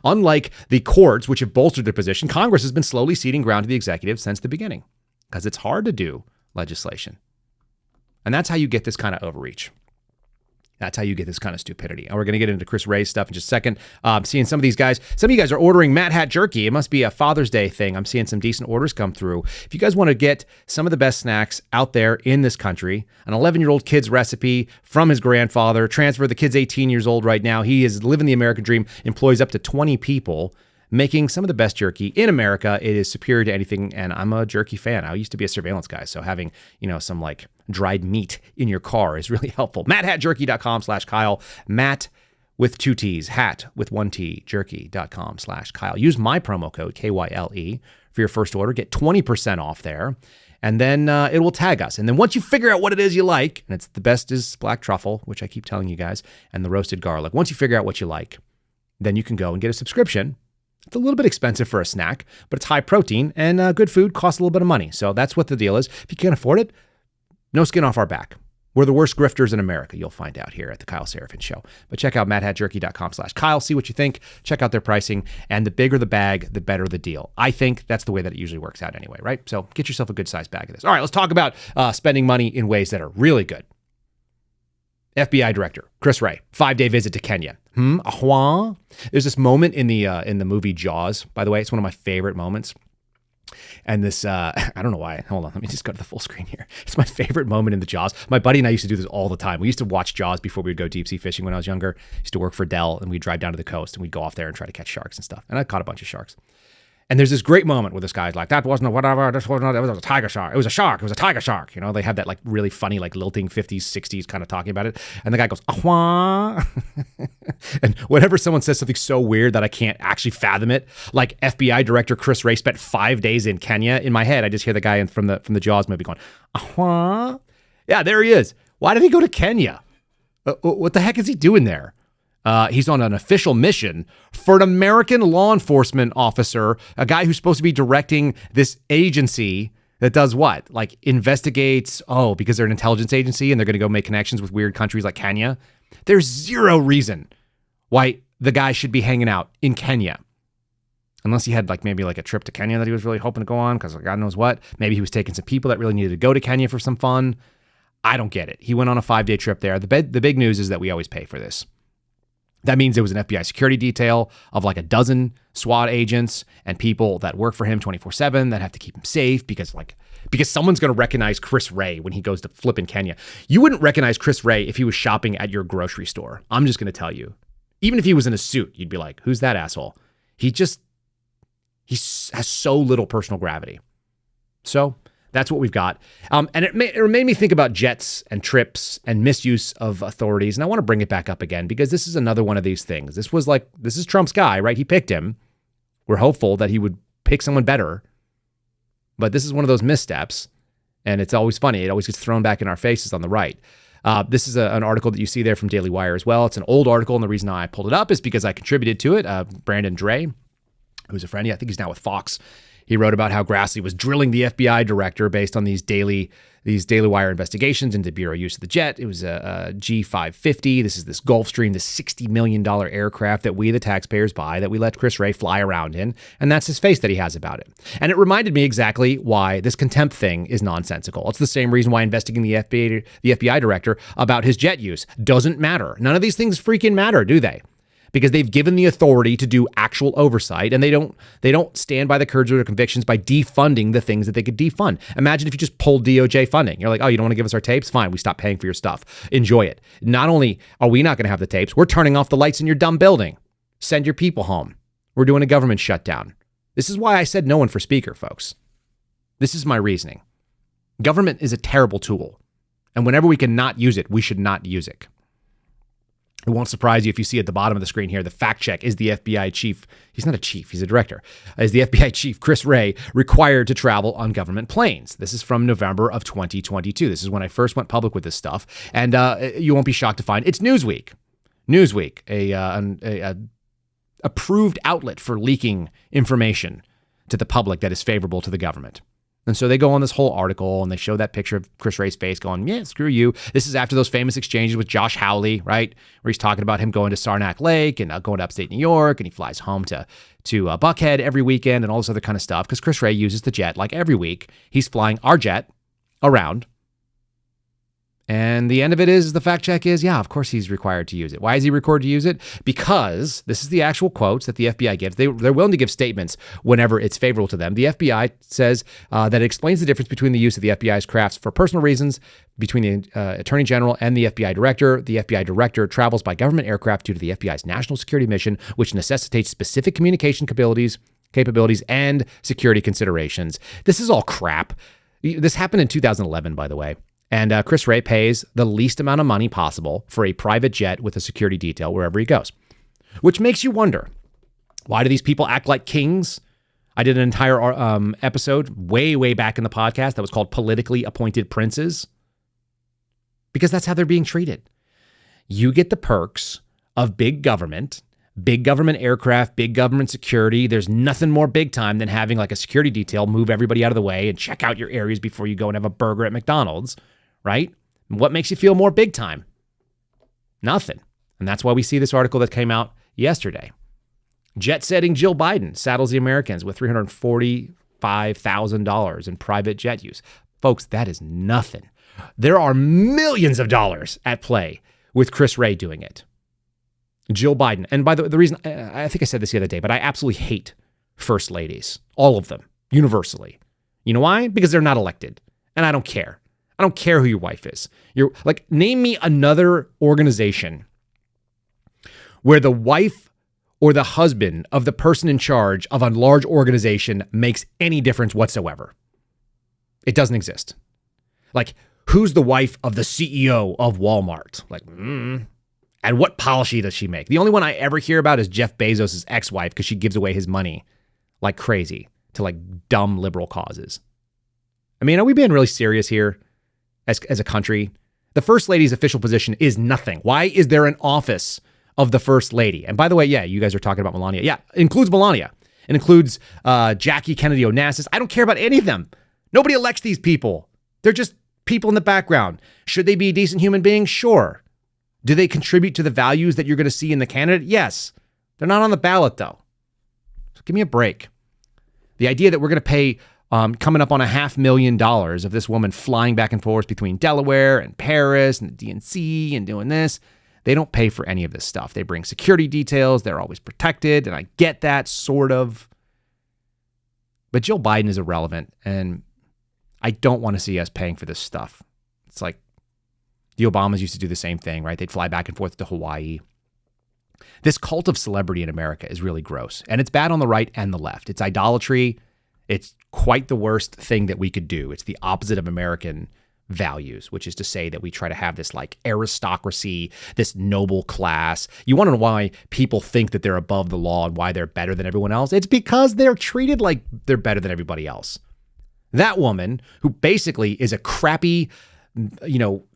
Unlike the courts, which have bolstered their position, Congress has been slowly ceding ground to the executive since the beginning, because it's hard to do legislation. And that's how you get this kind of overreach. That's how you get this kind of stupidity. And we're going to get into Chris Wray's stuff in just a second. Seeing some of these guys, some of you guys are ordering Mad Hat Jerky. It must be a Father's Day thing. I'm seeing some decent orders come through. If you guys want to get some of the best snacks out there in this country, an 11-year-old kid's recipe from his grandfather, transfer, the kid's 18 years old right now. He is living the American dream, employs up to 20 people, making some of the best jerky in America. It is superior to anything, and I'm a jerky fan. I used to be a surveillance guy, so having, some like dried meat in your car is really helpful. MattHatJerky.com/Kyle. Matt with 2 T's, hat with 1 T, jerky.com/Kyle. Use my promo code, KYLE, for your first order. Get 20% off there, and then it will tag us. And then once you figure out what it is you like, and it's the best is black truffle, which I keep telling you guys, and the roasted garlic. Once you figure out what you like, then you can go and get a subscription. It's a little bit expensive for a snack, but it's high protein, and good food costs a little bit of money. So that's what the deal is. If you can't afford it, no skin off our back. We're the worst grifters in America. You'll find out here at the Kyle Seraphin Show. But check out MadHatJerky.com/Kyle. See what you think. Check out their pricing. And the bigger the bag, the better the deal. I think that's the way that it usually works out anyway, right? So get yourself a good sized bag of this. All right, let's talk about spending money in ways that are really good. FBI Director Chris Wray, 5-day visit to Kenya. There's this moment in the movie Jaws. By the way, it's one of my favorite moments. And this, I don't know why. Hold on, let me just go to the full screen here. It's my favorite moment in the Jaws. My buddy and I used to do this all the time. We used to watch Jaws before we would go deep sea fishing when I was younger. I used to work for Dell, and we'd drive down to the coast, and we'd go off there and try to catch sharks and stuff. And I caught a bunch of sharks. And there's this great moment where this guy's like, that wasn't a whatever, it was a tiger shark. It was a shark. It was a tiger shark. They have that like really funny, like lilting 50s, 60s kind of talking about it. And the guy goes, ahwah. And whenever someone says something so weird that I can't actually fathom it, like FBI Director Chris Wray spent 5 days in Kenya, in my head, I just hear the guy from the Jaws movie going, ahwah. Yeah, there he is. Why did he go to Kenya? What the heck is he doing there? He's on an official mission for an American law enforcement officer, a guy who's supposed to be directing this agency that does what? Like investigates, because they're an intelligence agency and they're going to go make connections with weird countries like Kenya. There's zero reason why the guy should be hanging out in Kenya. Unless he had maybe a trip to Kenya that he was really hoping to go on because God knows what. Maybe he was taking some people that really needed to go to Kenya for some fun. I don't get it. He went on a 5-day trip there. The big news is that we always pay for this. That means there was an FBI security detail of a dozen SWAT agents and people that work for him 24/7 that have to keep him safe because someone's going to recognize Chris Wray when he goes to flip in Kenya. You wouldn't recognize Chris Wray if he was shopping at your grocery store. I'm just going to tell you. Even if he was in a suit, you'd be like, who's that asshole? He has so little personal gravity. So that's what we've got. And it made me think about jets and trips and misuse of authorities. And I want to bring it back up again because this is another one of these things. This is Trump's guy, right? He picked him. We're hopeful that he would pick someone better. But this is one of those missteps. And it's always funny. It always gets thrown back in our faces on the right. This is an article that you see there from Daily Wire as well. It's an old article. And the reason I pulled it up is because I contributed to it. Brandon Dre, who's a friend. I think he's now with Fox. He wrote about how Grassley was drilling the FBI director based on these Daily Wire investigations into Bureau use of the jet. It was a G550. This is this Gulfstream, this $60 million aircraft that we, the taxpayers, buy, that we let Chris Wray fly around in. And that's his face that he has about it. And it reminded me exactly why this contempt thing is nonsensical. It's the same reason why investigating the FBI director about his jet use doesn't matter. None of these things freaking matter, do they? Because they've given the authority to do actual oversight, and they don't stand by the courage of their convictions by defunding the things that they could defund. Imagine if you just pulled DOJ funding. You're like, oh, you don't want to give us our tapes? Fine, we stop paying for your stuff. Enjoy it. Not only are we not going to have the tapes, we're turning off the lights in your dumb building. Send your people home. We're doing a government shutdown. This is why I said no one for speaker, folks. This is my reasoning. Government is a terrible tool. And whenever we can not use it, we should not use it. It won't surprise you if you see at the bottom of the screen here, the fact check is the FBI chief. He's not a chief, he's a director. Is the FBI chief, Chris Wray, required to travel on government planes? This is from November of 2022. This is when I first went public with this stuff. And you won't be shocked to find it's Newsweek. Newsweek, a approved outlet for leaking information to the public that is favorable to the government. And so they go on this whole article and they show that picture of Chris Wray's face going, yeah, screw you. This is after those famous exchanges with Josh Hawley, right? Where he's talking about him going to Saranac Lake and going to upstate New York, and he flies home to Buckhead every weekend and all this other kind of stuff because Chris Wray uses the jet like every week. He's flying our jet around. And the end of it is the fact check is, yeah, of course he's required to use it. Why is he required to use it? Because this is the actual quotes that the FBI gives. They're willing to give statements whenever it's favorable to them. The FBI says that it explains the difference between the use of the FBI's crafts for personal reasons between the Attorney General and the FBI Director. The FBI Director travels by government aircraft due to the FBI's national security mission, which necessitates specific communication capabilities and security considerations. This is all crap. This happened in 2011, by the way. And Chris Wray pays the least amount of money possible for a private jet with a security detail wherever he goes. Which makes you wonder, why do these people act like kings? I did an entire episode way back in the podcast that was called Politically Appointed Princes. Because that's how they're being treated. You get the perks of big government aircraft, big government security. There's nothing more big time than having like a security detail move everybody out of the way and check out your areas before you go and have a burger at McDonald's. Right? What makes you feel more big time? Nothing. And that's why we see this article that came out yesterday. Jet-setting Jill Biden saddles the Americans with $345,000 in private jet use. Folks, that is nothing. There are millions of dollars at play with Chris Wray doing it. Jill Biden. And by the reason, I think I said this the other day, but I absolutely hate first ladies. All of them. Universally. You know why? Because they're not elected. And I don't care. I don't care who your wife is. Name me another organization where the wife or the husband of the person in charge of a large organization makes any difference whatsoever. It doesn't exist. Like, who's the wife of the CEO of Walmart? And what policy does she make? The only one I ever hear about is Jeff Bezos' ex-wife because she gives away his money like crazy to like dumb liberal causes. I mean, are we being really serious here? As a country, the first lady's official position is nothing. Why is there an office of the first lady? And by the way, yeah, you guys are talking about Melania. Yeah, it includes Melania. It includes Jackie Kennedy Onassis. I don't care about any of them. Nobody elects these people. They're just people in the background. Should they be decent human beings? Sure. Do they contribute to the values that you're going to see in the candidate? Yes. They're not on the ballot, though. So give me a break. The idea that we're going to pay coming up on $500,000 of this woman flying back and forth between Delaware and Paris and the DNC and doing this. They don't pay for any of this stuff. They bring security details. They're always protected. And I get that, sort of. But Jill Biden is irrelevant. And I don't want to see us paying for this stuff. It's like the Obamas used to do the same thing, right? They'd fly back and forth to Hawaii. This cult of celebrity in America is really gross. And it's bad on the right and the left. It's idolatry. It's quite the worst thing that we could do. It's the opposite of American values, which is to say that we try to have this like aristocracy, this noble class. You want to know why people think that they're above the law and why they're better than everyone else? It's because they're treated like they're better than everybody else. That woman, who basically is a crappy,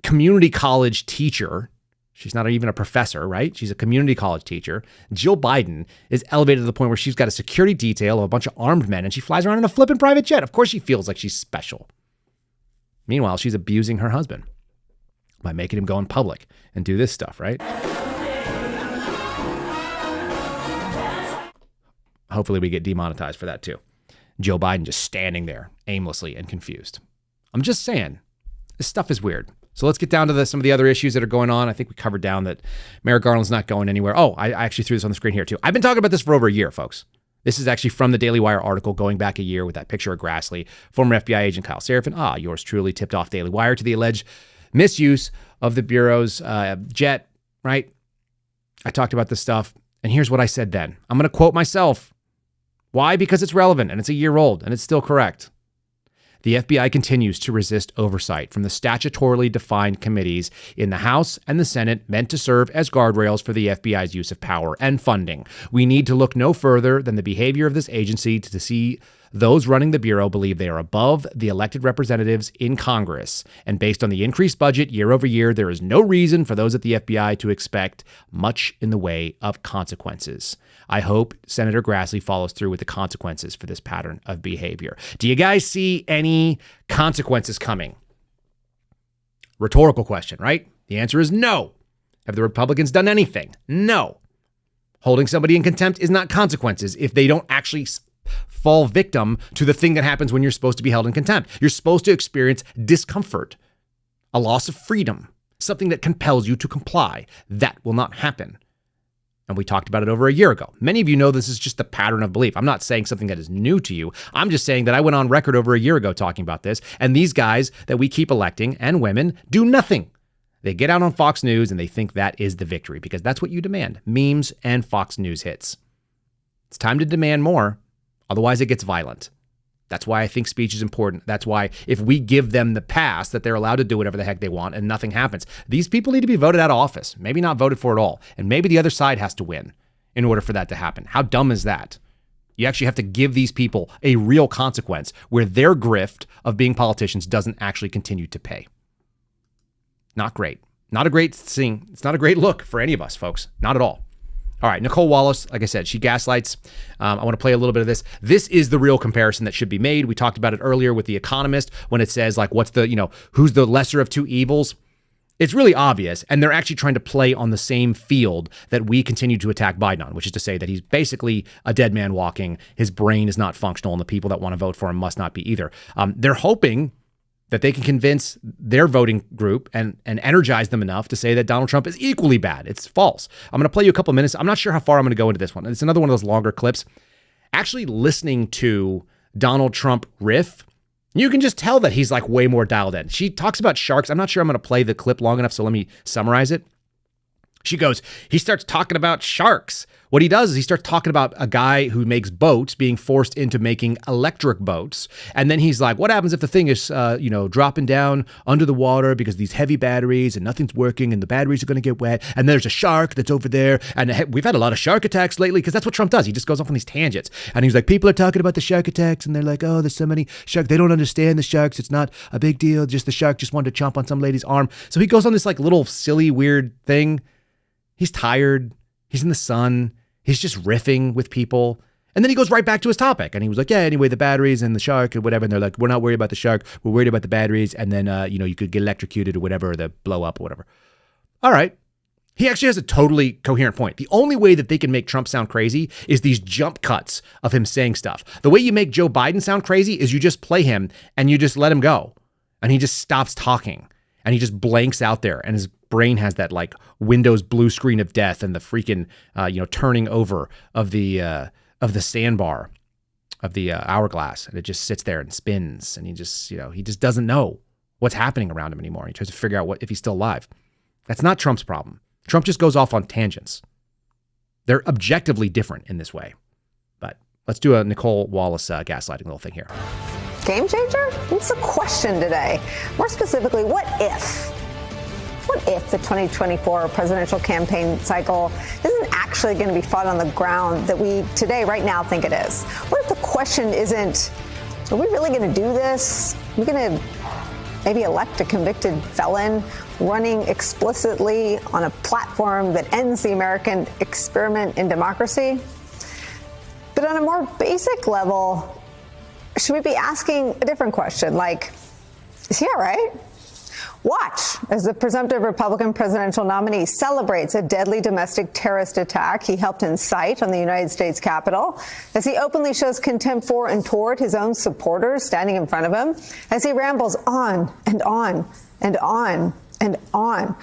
community college teacher. She's not even a professor, right? She's a community college teacher. Jill Biden is elevated to the point where she's got a security detail of a bunch of armed men and she flies around in a flippin' private jet. Of course she feels like she's special. Meanwhile, she's abusing her husband by making him go in public and do this stuff, right? Hopefully we get demonetized for that too. Joe Biden just standing there aimlessly and confused. I'm just saying, this stuff is weird. So let's get down to some of the other issues that are going on. I think we covered down that Merrick Garland's not going anywhere. Oh, I actually threw this on the screen here too. I've been talking about this for over a year, folks. This is actually from the Daily Wire article going back a year with that picture of Grassley. Former FBI agent Kyle Seraphin, yours truly, tipped off Daily Wire to the alleged misuse of the Bureau's jet, right? I talked about this stuff, and here's what I said then. I'm going to quote myself. Why? Because it's relevant, and it's a year old, and it's still correct. The FBI continues to resist oversight from the statutorily defined committees in the House and the Senate meant to serve as guardrails for the FBI's use of power and funding. We need to look no further than the behavior of this agency to see those running the Bureau believe they are above the elected representatives in Congress. And based on the increased budget year over year, there is no reason for those at the FBI to expect much in the way of consequences. I hope Senator Grassley follows through with the consequences for this pattern of behavior. Do you guys see any consequences coming? Rhetorical question, right? The answer is no. Have the Republicans done anything? No. Holding somebody in contempt is not consequences if they don't actually fall victim to the thing that happens when you're supposed to be held in contempt. You're supposed to experience discomfort, a loss of freedom, something that compels you to comply. That will not happen. And we talked about it over a year ago. Many of you know this is just the pattern of belief. I'm not saying something that is new to you. I'm just saying that I went on record over a year ago talking about this. And these guys that we keep electing and women do nothing. They get out on Fox News and they think that is the victory because that's what you demand. Memes and Fox News hits. It's time to demand more. Otherwise, it gets violent. That's why I think speech is important. That's why if we give them the pass that they're allowed to do whatever the heck they want and nothing happens, these people need to be voted out of office, maybe not voted for at all. And maybe the other side has to win in order for that to happen. How dumb is that? You actually have to give these people a real consequence where their grift of being politicians doesn't actually continue to pay. Not great. Not a great thing. It's not a great look for any of us, folks. Not at all. All right, Nicole Wallace, like I said, she gaslights. I want to play a little bit of this. This is the real comparison that should be made. We talked about it earlier with The Economist when it says, like, what's the, who's the lesser of two evils? It's really obvious, and they're actually trying to play on the same field that we continue to attack Biden on, which is to say that he's basically a dead man walking. His brain is not functional, and the people that want to vote for him must not be either. They're hoping that they can convince their voting group and energize them enough to say that Donald Trump is equally bad. It's false. I'm going to play you a couple of minutes. I'm not sure how far I'm going to go into this one. It's another one of those longer clips. Actually listening to Donald Trump riff, you can just tell that he's like way more dialed in. She talks about sharks. I'm not sure I'm going to play the clip long enough, so let me summarize it. She goes, he starts talking about sharks. What he does is he starts talking about a guy who makes boats being forced into making electric boats. And then he's like, what happens if the thing is, dropping down under the water because these heavy batteries and nothing's working and the batteries are going to get wet. And there's a shark that's over there. And we've had a lot of shark attacks lately because that's what Trump does. He just goes off on these tangents. And he's like, people are talking about the shark attacks and they're like, oh, there's so many sharks. They don't understand the sharks. It's not a big deal. Just the shark just wanted to chomp on some lady's arm. So he goes on this like little silly, weird thing. He's tired. He's in the sun. He's just riffing with people. And then he goes right back to his topic. And he was like, yeah, anyway, the batteries and the shark or whatever. And they're like, we're not worried about the shark. We're worried about the batteries. And then, you could get electrocuted or whatever, or the blow up or whatever. All right. He actually has a totally coherent point. The only way that they can make Trump sound crazy is these jump cuts of him saying stuff. The way you make Joe Biden sound crazy is you just play him and you just let him go. And he just stops talking. And he just blanks out there. And his brain has that like Windows blue screen of death and the freaking, turning over of the sandbar of the hourglass. And it just sits there and spins. And he just doesn't know what's happening around him anymore. He tries to figure out if he's still alive. That's not Trump's problem. Trump just goes off on tangents. They're objectively different in this way. But let's do a Nicole Wallace gaslighting little thing here. Game changer? What's the question today? More specifically, what if? What if the 2024 presidential campaign cycle isn't actually going to be fought on the ground that we today, right now, think it is? What if the question isn't, are we really going to do this? Are we going to maybe elect a convicted felon running explicitly on a platform that ends the American experiment in democracy? But on a more basic level, should we be asking a different question, like, is he all right? Watch as the presumptive Republican presidential nominee celebrates a deadly domestic terrorist attack he helped incite on the United States Capitol, as he openly shows contempt for and toward his own supporters standing in front of him, as he rambles on and on and on and on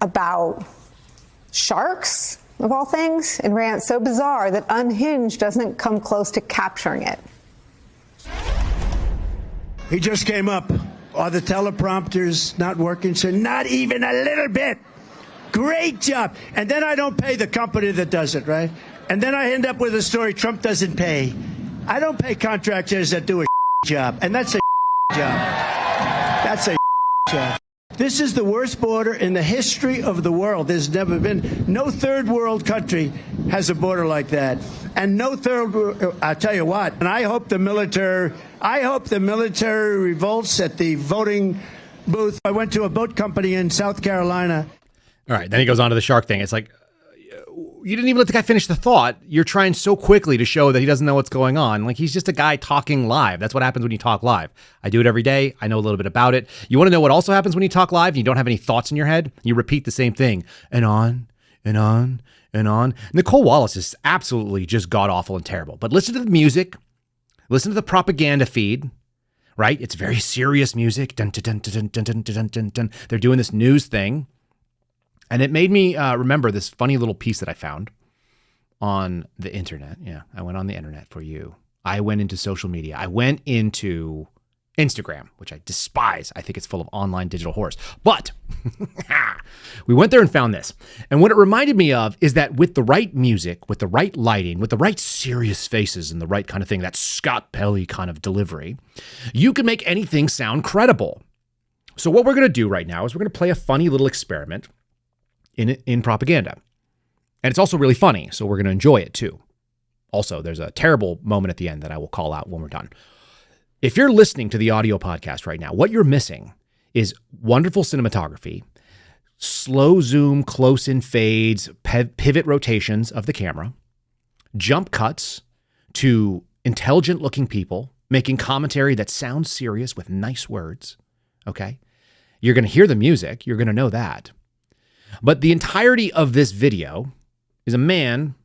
about sharks, of all things, in rants so bizarre that Unhinged doesn't come close to capturing it. He just came up. Are the teleprompters not working, sir? Not even a little bit. Great job. And then I don't pay the company that does it, right? And then I end up with a story Trump doesn't pay. I don't pay contractors that do a job, and that's a job. job. That's a job. This is the worst border in the history of the world. There's never been, no third world country has a border like that. And no third, I'll tell you what, and I hope the military revolts at the voting booth. I went to a boat company in South Carolina. All right, then he goes on to the shark thing. It's like, you didn't even let the guy finish the thought. You're trying so quickly to show that he doesn't know what's going on. Like, he's just a guy talking live. That's what happens when you talk live. I do it every day. I know a little bit about it. You want to know what also happens when you talk live and you don't have any thoughts in your head? You repeat the same thing and on and on and on. Nicole Wallace is absolutely just god-awful and terrible. But listen to the music. Listen to the propaganda feed, right? It's very serious music. Dun, dun, dun, dun, dun, dun, dun, dun, dun. They're doing this news thing. And it made me remember this funny little piece that I found on the internet. Yeah, I went on the internet for you. I went into social media. I went into Instagram, which I despise. I think it's full of online digital horrors. But we went there and found this. And what it reminded me of is that with the right music, with the right lighting, with the right serious faces and the right kind of thing, that Scott Pelley kind of delivery, you can make anything sound credible. So what we're going to do right now is we're going to play a funny little experiment in propaganda. And it's also really funny, so we're going to enjoy it too. Also, there's a terrible moment at the end that I will call out when we're done. If you're listening to the audio podcast right now, what you're missing is wonderful cinematography, slow zoom, close-in fades, pivot rotations of the camera, jump cuts to intelligent-looking people making commentary that sounds serious with nice words, okay? You're going to hear the music. You're going to know that. But the entirety of this video is a man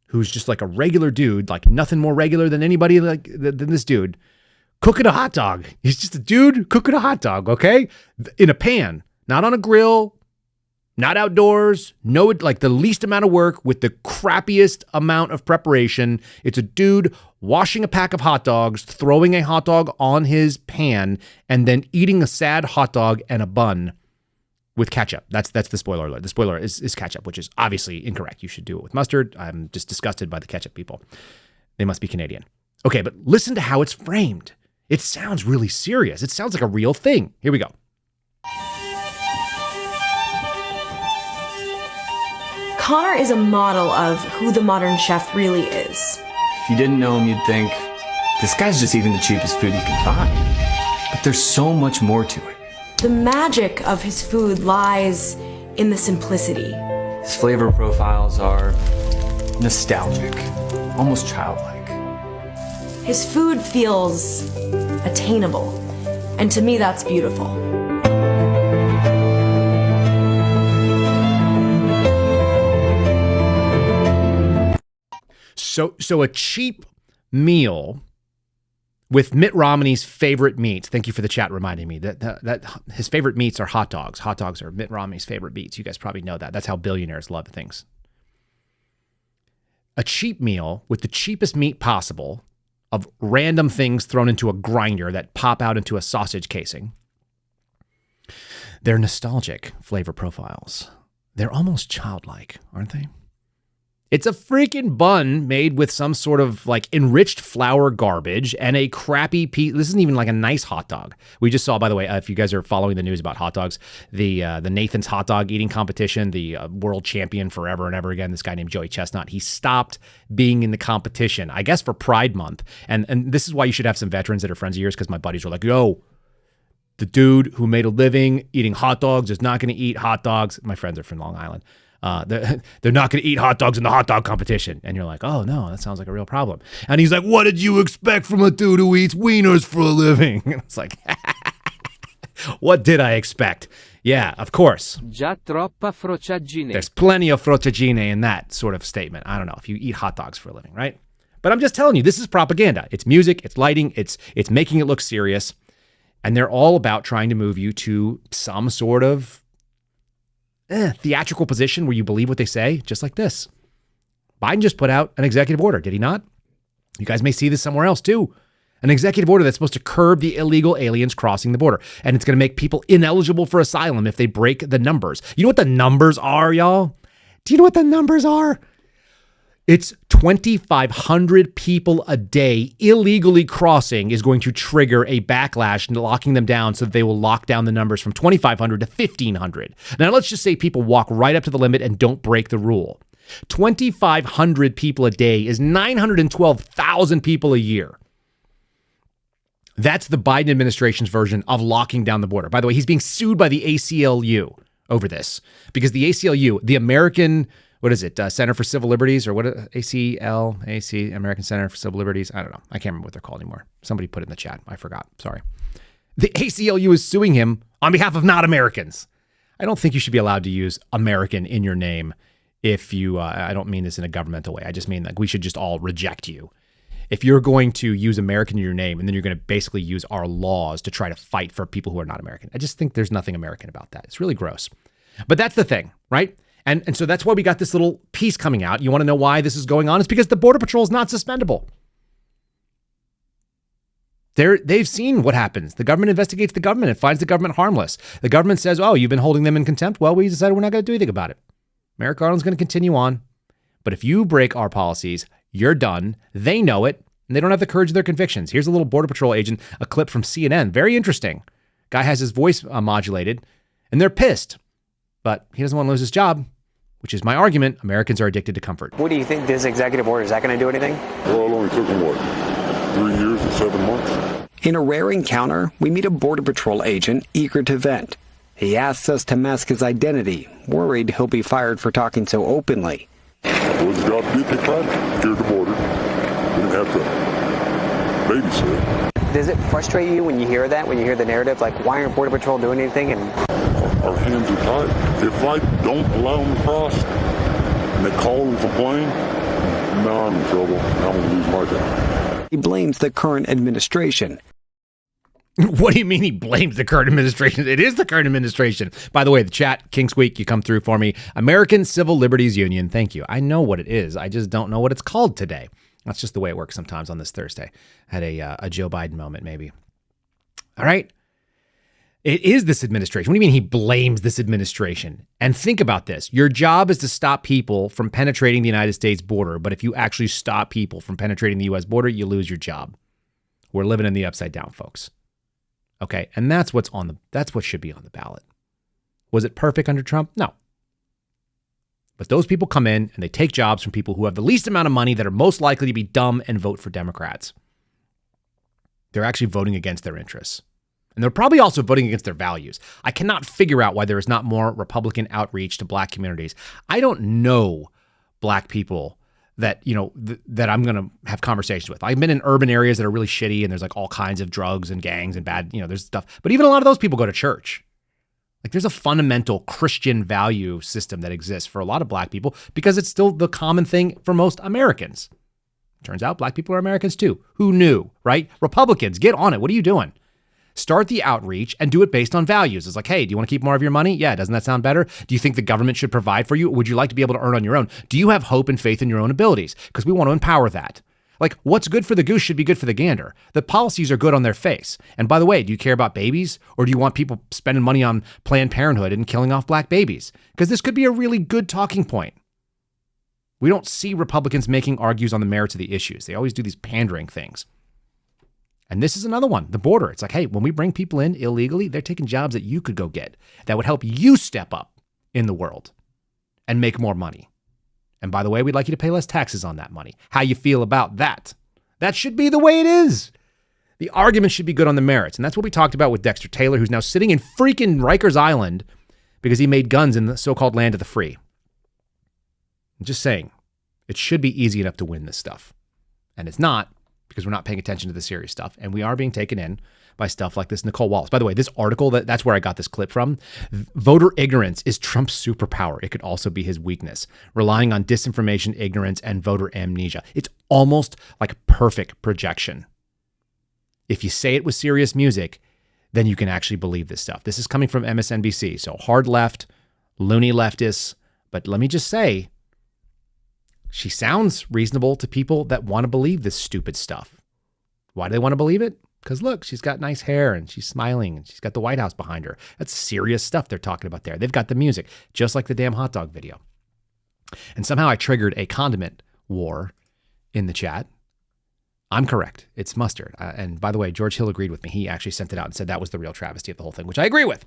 who's just like a regular dude, like nothing more regular than anybody than this dude, cooking a hot dog. He's just a dude cooking a hot dog, okay? In a pan, not on a grill, not outdoors, no, like the least amount of work with the crappiest amount of preparation. It's a dude washing a pack of hot dogs, throwing a hot dog on his pan, and then eating a sad hot dog and a bun with ketchup. That's the spoiler alert. The spoiler is ketchup, which is obviously incorrect. You should do it with mustard. I'm just disgusted by the ketchup people. They must be Canadian. Okay, but listen to how it's framed. It sounds really serious. It sounds like a real thing. Here we go. Connor is a model of who the modern chef really is. If you didn't know him, you'd think, this guy's just eating the cheapest food he can find. But there's so much more to it. The magic of his food lies in the simplicity. His flavor profiles are nostalgic, almost childlike. His food feels attainable, and to me that's beautiful. So a cheap meal with Mitt Romney's favorite meats. Thank you for the chat reminding me that his favorite meats are hot dogs. Hot dogs are Mitt Romney's favorite meats. You guys probably know that. That's how billionaires love things. A cheap meal with the cheapest meat possible of random things thrown into a grinder that pop out into a sausage casing. They're nostalgic flavor profiles. They're almost childlike, aren't they? It's a freaking bun made with some sort of like enriched flour garbage and a crappy piece. This isn't even like a nice hot dog. We just saw, by the way, if you guys are following the news about hot dogs, the Nathan's hot dog eating competition, the world champion forever and ever again, this guy named Joey Chestnut, he stopped being in the competition, I guess for Pride Month. And this is why you should have some veterans that are friends of yours, because my buddies were like, yo, the dude who made a living eating hot dogs is not going to eat hot dogs. My friends are from Long Island. They're not going to eat hot dogs in the hot dog competition. And you're like, oh, no, that sounds like a real problem. And he's like, what did you expect from a dude who eats wieners for a living? And it's like, what did I expect? Yeah, of course. Già troppa frociaggine. There's plenty of frociaggine in that sort of statement. I don't know if you eat hot dogs for a living, right? But I'm just telling you, this is propaganda. It's music, it's lighting, it's making it look serious. And they're all about trying to move you to some sort of theatrical position where you believe what they say, just like this. Biden just put out an executive order, did he not? You guys may see this somewhere else too. An executive order that's supposed to curb the illegal aliens crossing the border. And it's going to make people ineligible for asylum if they break the numbers. You know what the numbers are, y'all? Do you know what the numbers are? It's 2,500 people a day illegally crossing is going to trigger a backlash and locking them down so that they will lock down the numbers from 2,500 to 1,500. Now, let's just say people walk right up to the limit and don't break the rule. 2,500 people a day is 912,000 people a year. That's the Biden administration's version of locking down the border. By the way, he's being sued by the ACLU over this because the ACLU, the American, what is it, Center for Civil Liberties, or what, American Center for Civil Liberties? I don't know. I can't remember what they're called anymore. Somebody put it in the chat. I forgot. Sorry. The ACLU is suing him on behalf of not Americans. I don't think you should be allowed to use American in your name if you, I don't mean this in a governmental way. I just mean like we should just all reject you. If you're going to use American in your name and then you're going to basically use our laws to try to fight for people who are not American, I just think there's nothing American about that. It's really gross. But that's the thing, right? And so that's why we got this little piece coming out. You want to know why this is going on? It's because the Border Patrol is not suspendable. They've seen what happens. The government investigates the government and finds the government harmless. The government says, oh, you've been holding them in contempt. Well, we decided we're not going to do anything about it. Merrick Garland's going to continue on. But if you break our policies, you're done. They know it, and they don't have the courage of their convictions. Here's a little Border Patrol agent, a clip from CNN. Very interesting. Guy has his voice modulated, and they're pissed. But he doesn't want to lose his job, which is my argument. Americans are addicted to comfort. What do you think this executive order, is that going to do anything? Well, it only took him, 3 years and 7 months? In a rare encounter, we meet a Border Patrol agent eager to vent. He asks us to mask his identity, worried he'll be fired for talking so openly. Well, his job did take time to secure the border. We didn't have to babysit. Does it frustrate you when you hear that, when you hear the narrative, like, why aren't Border Patrol doing anything? And our hands are tied. If I don't allow them to cross and they call and complain, now I'm in trouble. I'm going to lose my job. He blames the current administration. What do you mean he blames the current administration? It is the current administration. By the way, the chat, King Squeak, you come through for me. American Civil Liberties Union. Thank you. I know what it is. I just don't know what it's called today. That's just the way it works sometimes on this Thursday. Had a Joe Biden moment, maybe. All right. It is this administration. What do you mean he blames this administration? And think about this. Your job is to stop people from penetrating the United States border. But if you actually stop people from penetrating the U.S. border, you lose your job. We're living in the upside down, folks. Okay, and that's what should be on the ballot. Was it perfect under Trump? No. But those people come in and they take jobs from people who have the least amount of money that are most likely to be dumb and vote for Democrats. They're actually voting against their interests. And they're probably also voting against their values. I cannot figure out why there is not more Republican outreach to black communities. I don't know black people that, that I'm going to have conversations with. I've been in urban areas that are really shitty and there's like all kinds of drugs and gangs and bad, there's stuff. But even a lot of those people go to church. Like there's a fundamental Christian value system that exists for a lot of black people because it's still the common thing for most Americans. Turns out black people are Americans too. Who knew, right? Republicans, get on it. What are you doing? Start the outreach and do it based on values. It's like, hey, do you want to keep more of your money? Yeah, doesn't that sound better? Do you think the government should provide for you? Would you like to be able to earn on your own? Do you have hope and faith in your own abilities? Because we want to empower that. Like, what's good for the goose should be good for the gander. The policies are good on their face. And by the way, do you care about babies? Or do you want people spending money on Planned Parenthood and killing off black babies? Because this could be a really good talking point. We don't see Republicans making argues on the merits of the issues. They always do these pandering things. And this is another one, the border. It's like, hey, when we bring people in illegally, they're taking jobs that you could go get that would help you step up in the world and make more money. And by the way, we'd like you to pay less taxes on that money. How you feel about that? That should be the way it is. The argument should be good on the merits. And that's what we talked about with Dexter Taylor, who's now sitting in freaking Rikers Island because he made guns in the so-called land of the free. I'm just saying, it should be easy enough to win this stuff. And it's not. Because we're not paying attention to the serious stuff. And we are being taken in by stuff like this Nicole Wallace. By the way, this article, that's where I got this clip from. Voter ignorance is Trump's superpower. It could also be his weakness. Relying on disinformation, ignorance, and voter amnesia. It's almost like perfect projection. If you say it with serious music, then you can actually believe this stuff. This is coming from MSNBC. So hard left, loony leftists. But let me just say, she sounds reasonable to people that want to believe this stupid stuff. Why do they want to believe it? Because look, she's got nice hair and she's smiling and she's got the White House behind her. That's serious stuff they're talking about there. They've got the music, just like the damn hot dog video. And somehow I triggered a condiment war in the chat. I'm correct. It's mustard. And by the way, George Hill agreed with me. He actually sent it out and said that was the real travesty of the whole thing, which I agree with.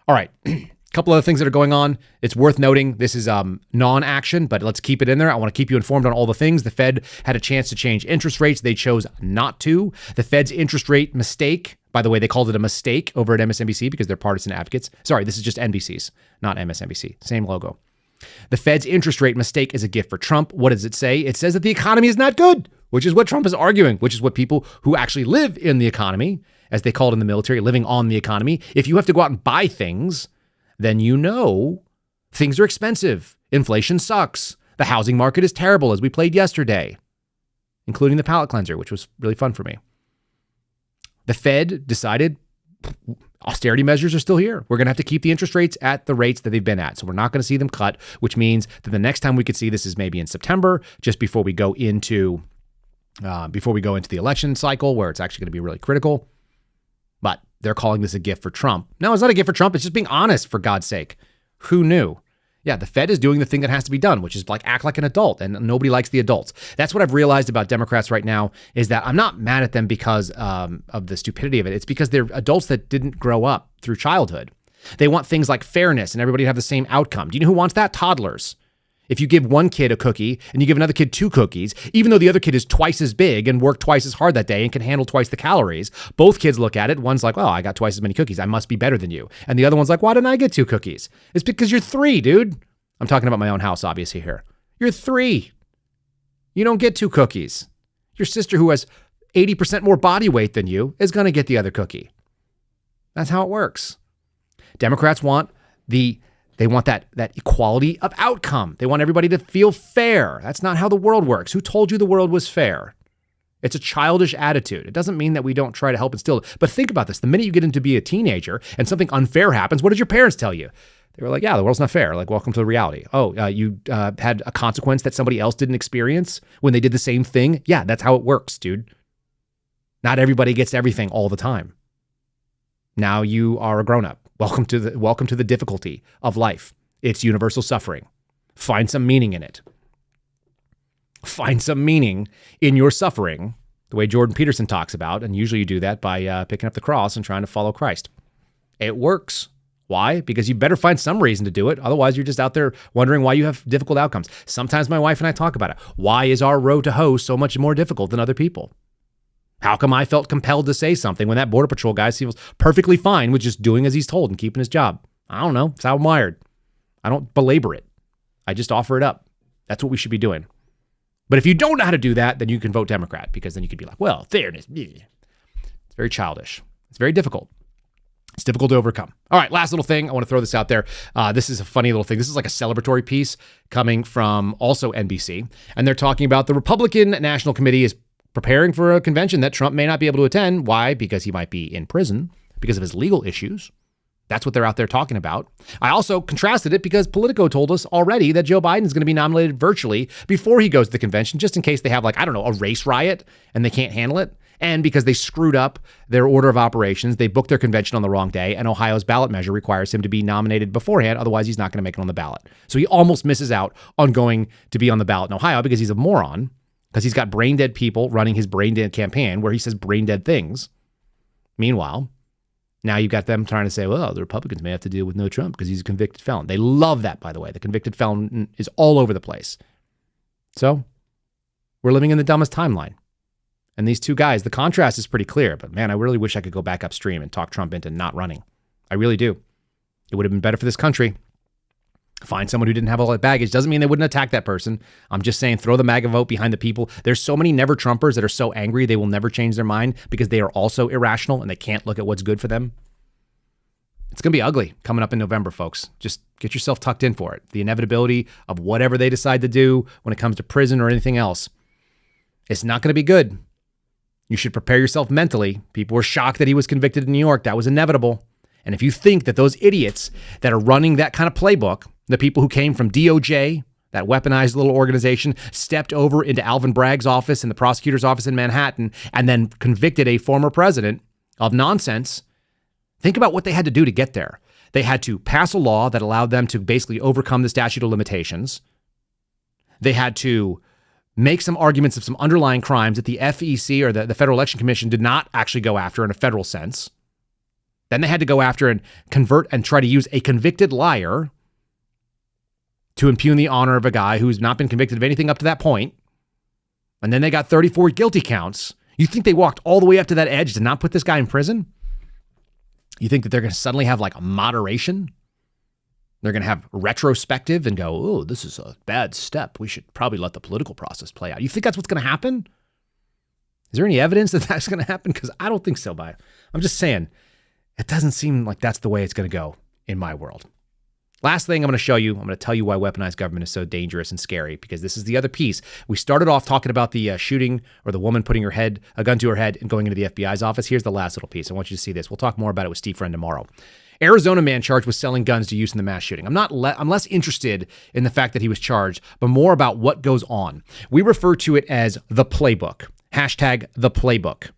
All right. A couple other things that are going on. It's worth noting this is non-action, but let's keep it in there. I want to keep you informed on all the things. The Fed had a chance to change interest rates. They chose not to. The Fed's interest rate mistake, by the way, they called it a mistake over at MSNBC because they're partisan advocates. Sorry, this is just NBC's, not MSNBC. Same logo. The Fed's interest rate mistake is a gift for Trump. What does it say? It says that the economy is not good, which is what Trump is arguing, which is what people who actually live in the economy, as they call it in the military, living on the economy. If you have to go out and buy things, then you know things are expensive. Inflation sucks. The housing market is terrible, as we played yesterday, including the palate cleanser, which was really fun for me. The Fed decided austerity measures are still here. We're going to have to keep the interest rates at the rates that they've been at. So we're not going to see them cut, which means that the next time we could see this is maybe in September, just before we go into the election cycle, where it's actually going to be really critical. But they're calling this a gift for Trump. No, it's not a gift for Trump. It's just being honest, for God's sake. Who knew? Yeah, the Fed is doing the thing that has to be done, which is like act like an adult, and nobody likes the adults. That's what I've realized about Democrats right now, is that I'm not mad at them because of the stupidity of it. It's because they're adults that didn't grow up through childhood. They want things like fairness and everybody to have the same outcome. Do you know who wants that? Toddlers. If you give one kid a cookie and you give another kid 2 cookies, even though the other kid is twice as big and worked twice as hard that day and can handle twice the calories, both kids look at it. One's like, well, I got twice as many cookies. I must be better than you. And the other one's like, why didn't I get 2 cookies? It's because you're 3, dude. I'm talking about my own house, obviously, here. You're 3. You don't get 2 cookies. Your sister, who has 80% more body weight than you, is going to get the other cookie. That's how it works. Democrats want that equality of outcome. They want everybody to feel fair. That's not how the world works. Who told you the world was fair? It's a childish attitude. It doesn't mean that we don't try to help instill it. But think about this. The minute you get into be a teenager and something unfair happens, what did your parents tell you? They were like, yeah, the world's not fair. Like, welcome to the reality. Oh, you had a consequence that somebody else didn't experience when they did the same thing? Yeah, that's how it works, dude. Not everybody gets everything all the time. Now you are a grown-up. Welcome to the difficulty of life. It's universal suffering. Find some meaning in it. Find some meaning in your suffering, the way Jordan Peterson talks about, and usually you do that by picking up the cross and trying to follow Christ. It works. Why? Because you better find some reason to do it. Otherwise, you're just out there wondering why you have difficult outcomes. Sometimes my wife and I talk about it. Why is our road to hoe so much more difficult than other people? How come I felt compelled to say something when that Border Patrol guy feels perfectly fine with just doing as he's told and keeping his job? I don't know. It's how I'm wired. I don't belabor it. I just offer it up. That's what we should be doing. But if you don't know how to do that, then you can vote Democrat, because then you could be like, well, fairness. It's very childish. It's very difficult. It's difficult to overcome. All right, last little thing. I want to throw this out there. This is a funny little thing. This is like a celebratory piece coming from also NBC. And they're talking about the Republican National Committee is preparing for a convention that Trump may not be able to attend. Why? Because he might be in prison because of his legal issues. That's what they're out there talking about. I also contrasted it because Politico told us already that Joe Biden is going to be nominated virtually before he goes to the convention, just in case they have a race riot and they can't handle it. And because they screwed up their order of operations, they booked their convention on the wrong day, and Ohio's ballot measure requires him to be nominated beforehand. Otherwise, he's not going to make it on the ballot. So he almost misses out on going to be on the ballot in Ohio because he's a moron, because he's got brain dead people running his brain dead campaign where he says brain dead things. Meanwhile, now you've got them trying to say, well, the Republicans may have to deal with no Trump because he's a convicted felon. They love that, by the way. The convicted felon is all over the place. So we're living in the dumbest timeline. And these two guys, the contrast is pretty clear. But man, I really wish I could go back upstream and talk Trump into not running. I really do. It would have been better for this country. Find someone who didn't have all that baggage. Doesn't mean they wouldn't attack that person. I'm just saying, throw the MAGA vote behind the people. There's so many never Trumpers that are so angry they will never change their mind because they are also irrational and they can't look at what's good for them. It's going to be ugly coming up in November, folks. Just get yourself tucked in for it. The inevitability of whatever they decide to do when it comes to prison or anything else. It's not going to be good. You should prepare yourself mentally. People were shocked that he was convicted in New York. That was inevitable. And if you think that those idiots that are running that kind of playbook, the people who came from DOJ, that weaponized little organization, stepped over into Alvin Bragg's office and the prosecutor's office in Manhattan and then convicted a former president of nonsense, think about what they had to do to get there. They had to pass a law that allowed them to basically overcome the statute of limitations. They had to make some arguments of some underlying crimes that the FEC or the Federal Election Commission did not actually go after in a federal sense. Then they had to go after and convert and try to use a convicted liar to impugn the honor of a guy who's not been convicted of anything up to that point. And then they got 34 guilty counts. You think they walked all the way up to that edge to not put this guy in prison? You think that they're going to suddenly have like a moderation? They're going to have retrospective and go, oh, this is a bad step. We should probably let the political process play out. You think that's what's going to happen? Is there any evidence that that's going to happen? Because I don't think so. I'm just saying, it doesn't seem like that's the way it's going to go in my world. Last thing I'm going to show you, I'm going to tell you why weaponized government is so dangerous and scary, because this is the other piece. We started off talking about the shooting or the woman putting a gun to her head and going into the FBI's office. Here's the last little piece. I want you to see this. We'll talk more about it with Steve Friend tomorrow. Arizona man charged with selling guns to use in the mass shooting. I'm less interested in the fact that he was charged, but more about what goes on. We refer to it as the playbook. Hashtag the playbook.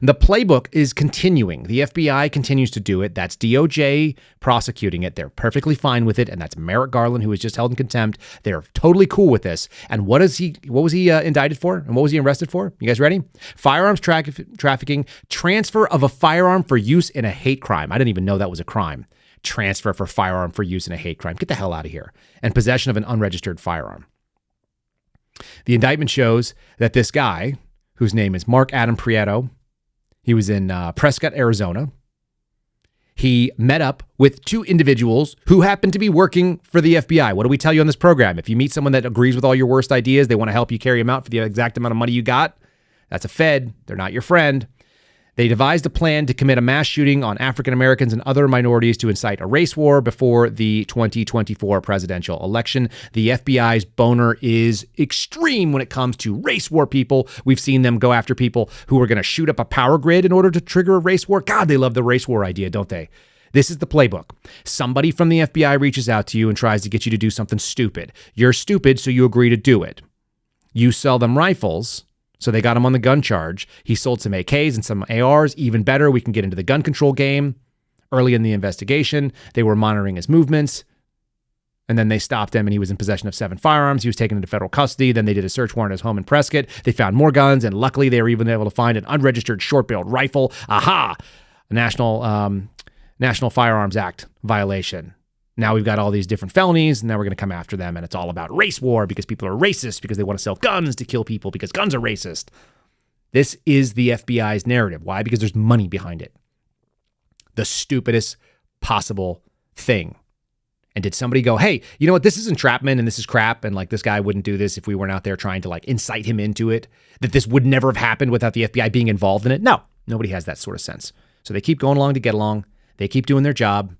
The playbook is continuing. The FBI continues to do it. That's DOJ prosecuting it. They're perfectly fine with it. And that's Merrick Garland, who was just held in contempt. They're totally cool with this. And what was he indicted for? And what was he arrested for? You guys ready? Firearms trafficking, transfer of a firearm for use in a hate crime. I didn't even know that was a crime. Transfer for firearm for use in a hate crime. Get the hell out of here. And possession of an unregistered firearm. The indictment shows that this guy, whose name is Mark Adam Prieto, he was in Prescott, Arizona. He met up with two individuals who happened to be working for the FBI. What do we tell you on this program? If you meet someone that agrees with all your worst ideas, they want to help you carry them out for the exact amount of money you got, that's a Fed. They're not your friend. They devised a plan to commit a mass shooting on African Americans and other minorities to incite a race war before the 2024 presidential election. The FBI's boner is extreme when it comes to race war people. We've seen them go after people who are going to shoot up a power grid in order to trigger a race war. God, they love the race war idea, don't they? This is the playbook. Somebody from the FBI reaches out to you and tries to get you to do something stupid. You're stupid, so you agree to do it. You sell them rifles. So they got him on the gun charge. He sold some AKs and some ARs. Even better, we can get into the gun control game. Early in the investigation, they were monitoring his movements. And then they stopped him and he was in possession of 7 firearms. He was taken into federal custody. Then they did a search warrant at his home in Prescott. They found more guns, and luckily they were even able to find an unregistered short-barreled rifle. Aha! A National Firearms Act violation. Now we've got all these different felonies, and now we're going to come after them, and it's all about race war because people are racist, because they want to sell guns to kill people because guns are racist. This is the FBI's narrative. Why? Because there's money behind it. The stupidest possible thing. And did somebody go, hey, you know what? This is entrapment and this is crap, and like this guy wouldn't do this if we weren't out there trying to like incite him into it, that this would never have happened without the FBI being involved in it? No, nobody has that sort of sense. So they keep going along to get along. They keep doing their job.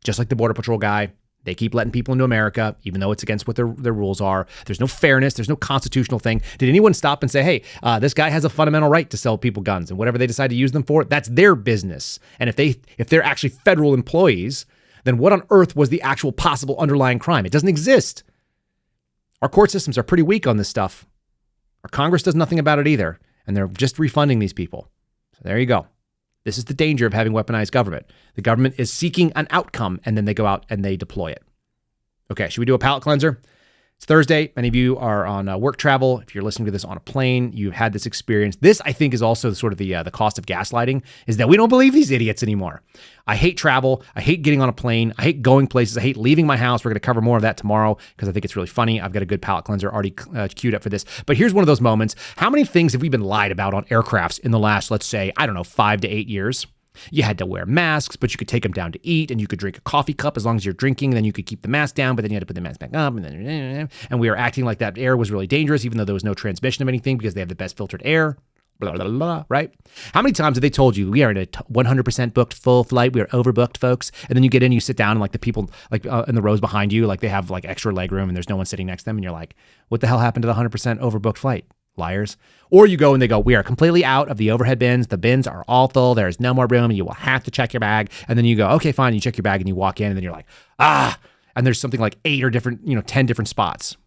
Just like the Border Patrol guy, they keep letting people into America, even though it's against what their rules are. There's no fairness. There's no constitutional thing. Did anyone stop and say, hey, this guy has a fundamental right to sell people guns, and whatever they decide to use them for, that's their business. And if they're actually federal employees, then what on earth was the actual possible underlying crime? It doesn't exist. Our court systems are pretty weak on this stuff. Our Congress does nothing about it either, and they're just refunding these people. So there you go. This is the danger of having weaponized government. The government is seeking an outcome, and then they go out and they deploy it. Okay, should we do a palate cleanser? It's Thursday. Many of you are on work travel. If you're listening to this on a plane, you've had this experience. This, I think, is also sort of the cost of gaslighting, is that we don't believe these idiots anymore. I hate travel. I hate getting on a plane. I hate going places. I hate leaving my house. We're going to cover more of that tomorrow because I think it's really funny. I've got a good palate cleanser already queued up for this. But here's one of those moments. How many things have we been lied about on aircrafts in the last, let's say, 5 to 8 years? You had to wear masks, but you could take them down to eat, and you could drink a coffee cup as long as you're drinking. Then you could keep the mask down, but then you had to put the mask back up. And we were acting like that air was really dangerous, even though there was no transmission of anything because they have the best filtered air. Blah, blah, blah, right? How many times have they told you we are in a 100% booked full flight? We are overbooked, folks. And then you get in, you sit down, and like the people like in the rows behind you, like they have like extra leg room, and there's no one sitting next to them, and you're like, what the hell happened to the 100% overbooked flight? Liars. Or you go and they go, we are completely out of the overhead bins. The bins are all full. There is no more room. You will have to check your bag. And then you go, okay, fine. You check your bag and you walk in, and then you're like, and there's something like 10 different spots.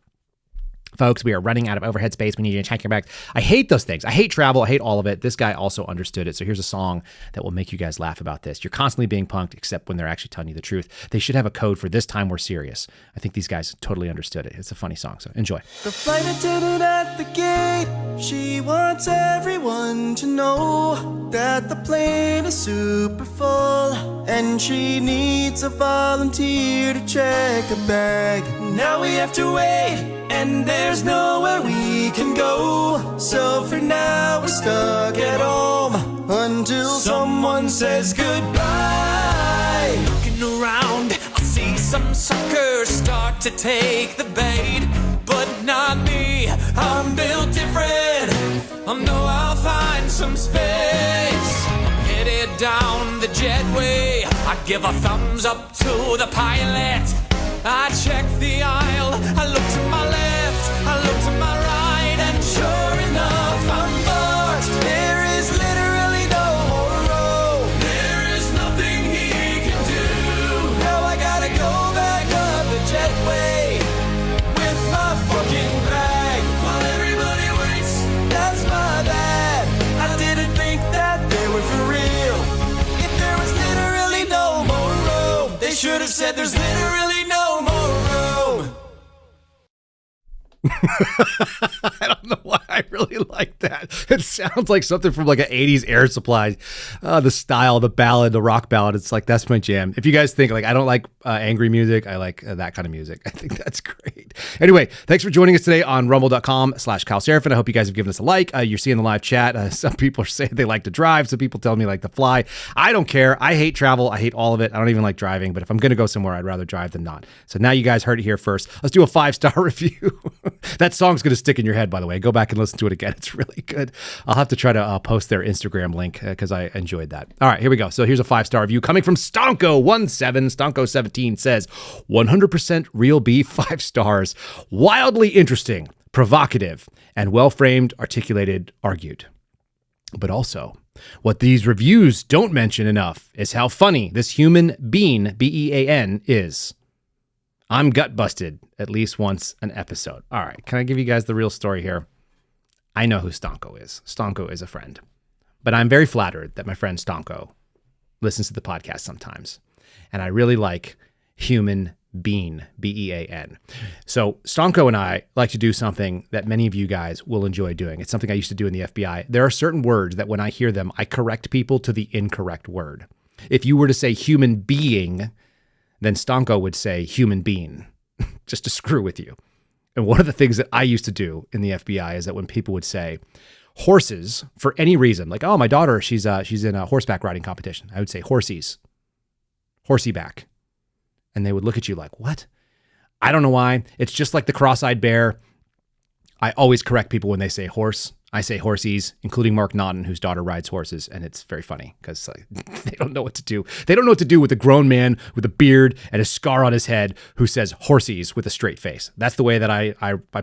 Folks, we are running out of overhead space. We need you to check your bags. I hate those things. I hate travel. I hate all of it. This guy also understood it. So here's a song that will make you guys laugh about this. You're constantly being punked, except when they're actually telling you the truth. They should have a code for this time we're serious. I think these guys totally understood it. It's a funny song, so enjoy. The flight attendant at the gate, she wants everyone to know that the plane is super full, and she needs a volunteer to check a bag. Now we have to wait, and there's nowhere we can go. So for now we're stuck at home until someone says goodbye. Looking around, I see some suckers start to take the bait, but not me. I'm built different. I know I'll find some space. I'm headed down the jetway. I give a thumbs up to the pilot. I check the aisle, I look to my left, I look to my right, and sure enough, I'm parked. There is literally no more room. There is nothing he can do. Now I gotta go back up the jetway with my fucking bag while everybody waits. That's my bad. I didn't think that they were for real. If there was literally no more room, they should have said there's literally no more room. I don't know why I really like that. It sounds like something from like an 80s Air Supply. The style, the ballad, the rock ballad. It's like, that's my jam. If you guys think like I don't like angry music, I like that kind of music. I think that's great. Anyway, thanks for joining us today on rumble.com/Kyle Seraphin. I hope you guys have given us a like. You're seeing the live chat. Some people are saying they like to drive. Some people tell me like to fly. I don't care. I hate travel. I hate all of it. I don't even like driving, but if I'm going to go somewhere, I'd rather drive than not. So now you guys heard it here first. Let's do a 5-star review. That song's going to stick in your head, by the way. Go back and listen to it again. It's really good. I'll have to try to post their Instagram link because I enjoyed that. All right, here we go. So here's a 5-star review coming from Stonko17. Stonko17 says, 100% real beef, 5 stars. Wildly interesting, provocative, and well-framed, articulated, argued. But also, what these reviews don't mention enough is how funny this human being, B-E-A-N, is. I'm gut busted at least once an episode. All right, can I give you guys the real story here? I know who Stonko is. Stonko is a friend. But I'm very flattered that my friend Stonko listens to the podcast sometimes. And I really like human being, B-E-A-N. So Stonko and I like to do something that many of you guys will enjoy doing. It's something I used to do in the FBI. There are certain words that when I hear them, I correct people to the incorrect word. If you were to say human being, then Stonko would say human being, just to screw with you. And one of the things that I used to do in the FBI is that when people would say horses for any reason, like, oh, my daughter, she's in a horseback riding competition, I would say horsies, horsey back. And they would look at you like, what? I don't know why. It's just like the cross-eyed bear. I always correct people when they say horse. I say horsies, including Mark Naughton, whose daughter rides horses. And it's very funny because they don't know what to do. They don't know what to do with a grown man with a beard and a scar on his head who says horsies with a straight face. That's the way that I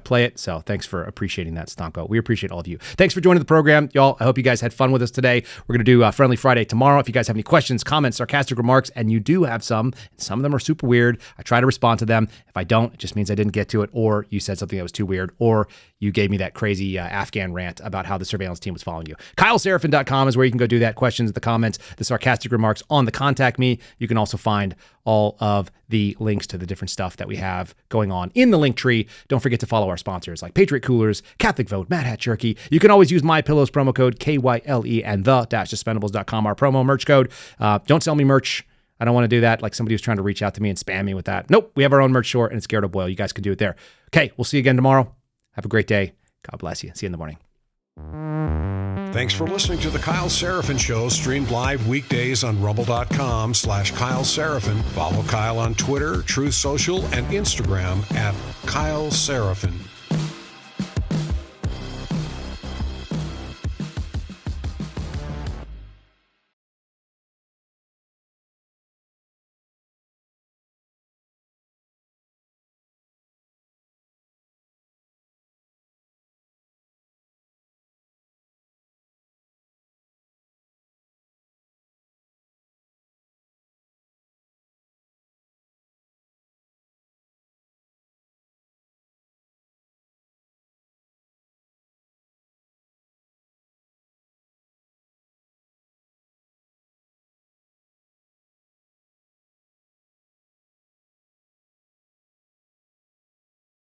play it. So thanks for appreciating that, Stonko. We appreciate all of you. Thanks for joining the program, y'all. I hope you guys had fun with us today. We're going to do Friendly Friday tomorrow. If you guys have any questions, comments, sarcastic remarks, and you do have some of them are super weird, I try to respond to them. If I don't, it just means I didn't get to it, or you said something that was too weird, or you gave me that crazy Afghan rant about how the surveillance team was following you. KyleSeraphin.com is where you can go do that. Questions, the comments, the sarcastic remarks on the Contact Me. You can also find all of the links to the different stuff that we have going on in the link tree. Don't forget to follow our sponsors like Patriot Coolers, Catholic Vote, Mad Hat Jerky. You can always use MyPillow's promo code KYLE and the-dispendables.com, our promo merch code. Don't sell me merch. I don't want to do that like somebody was trying to reach out to me and spam me with that. Nope, we have our own merch store and it's Garrett Boyle. You guys can do it there. Okay, we'll see you again tomorrow. Have a great day. God bless you. See you in the morning. Thanks for listening to The Kyle Seraphin Show, streamed live weekdays on rumble.com/Kyle Seraphin. Follow Kyle on Twitter, Truth Social, and Instagram at Kyle Seraphin.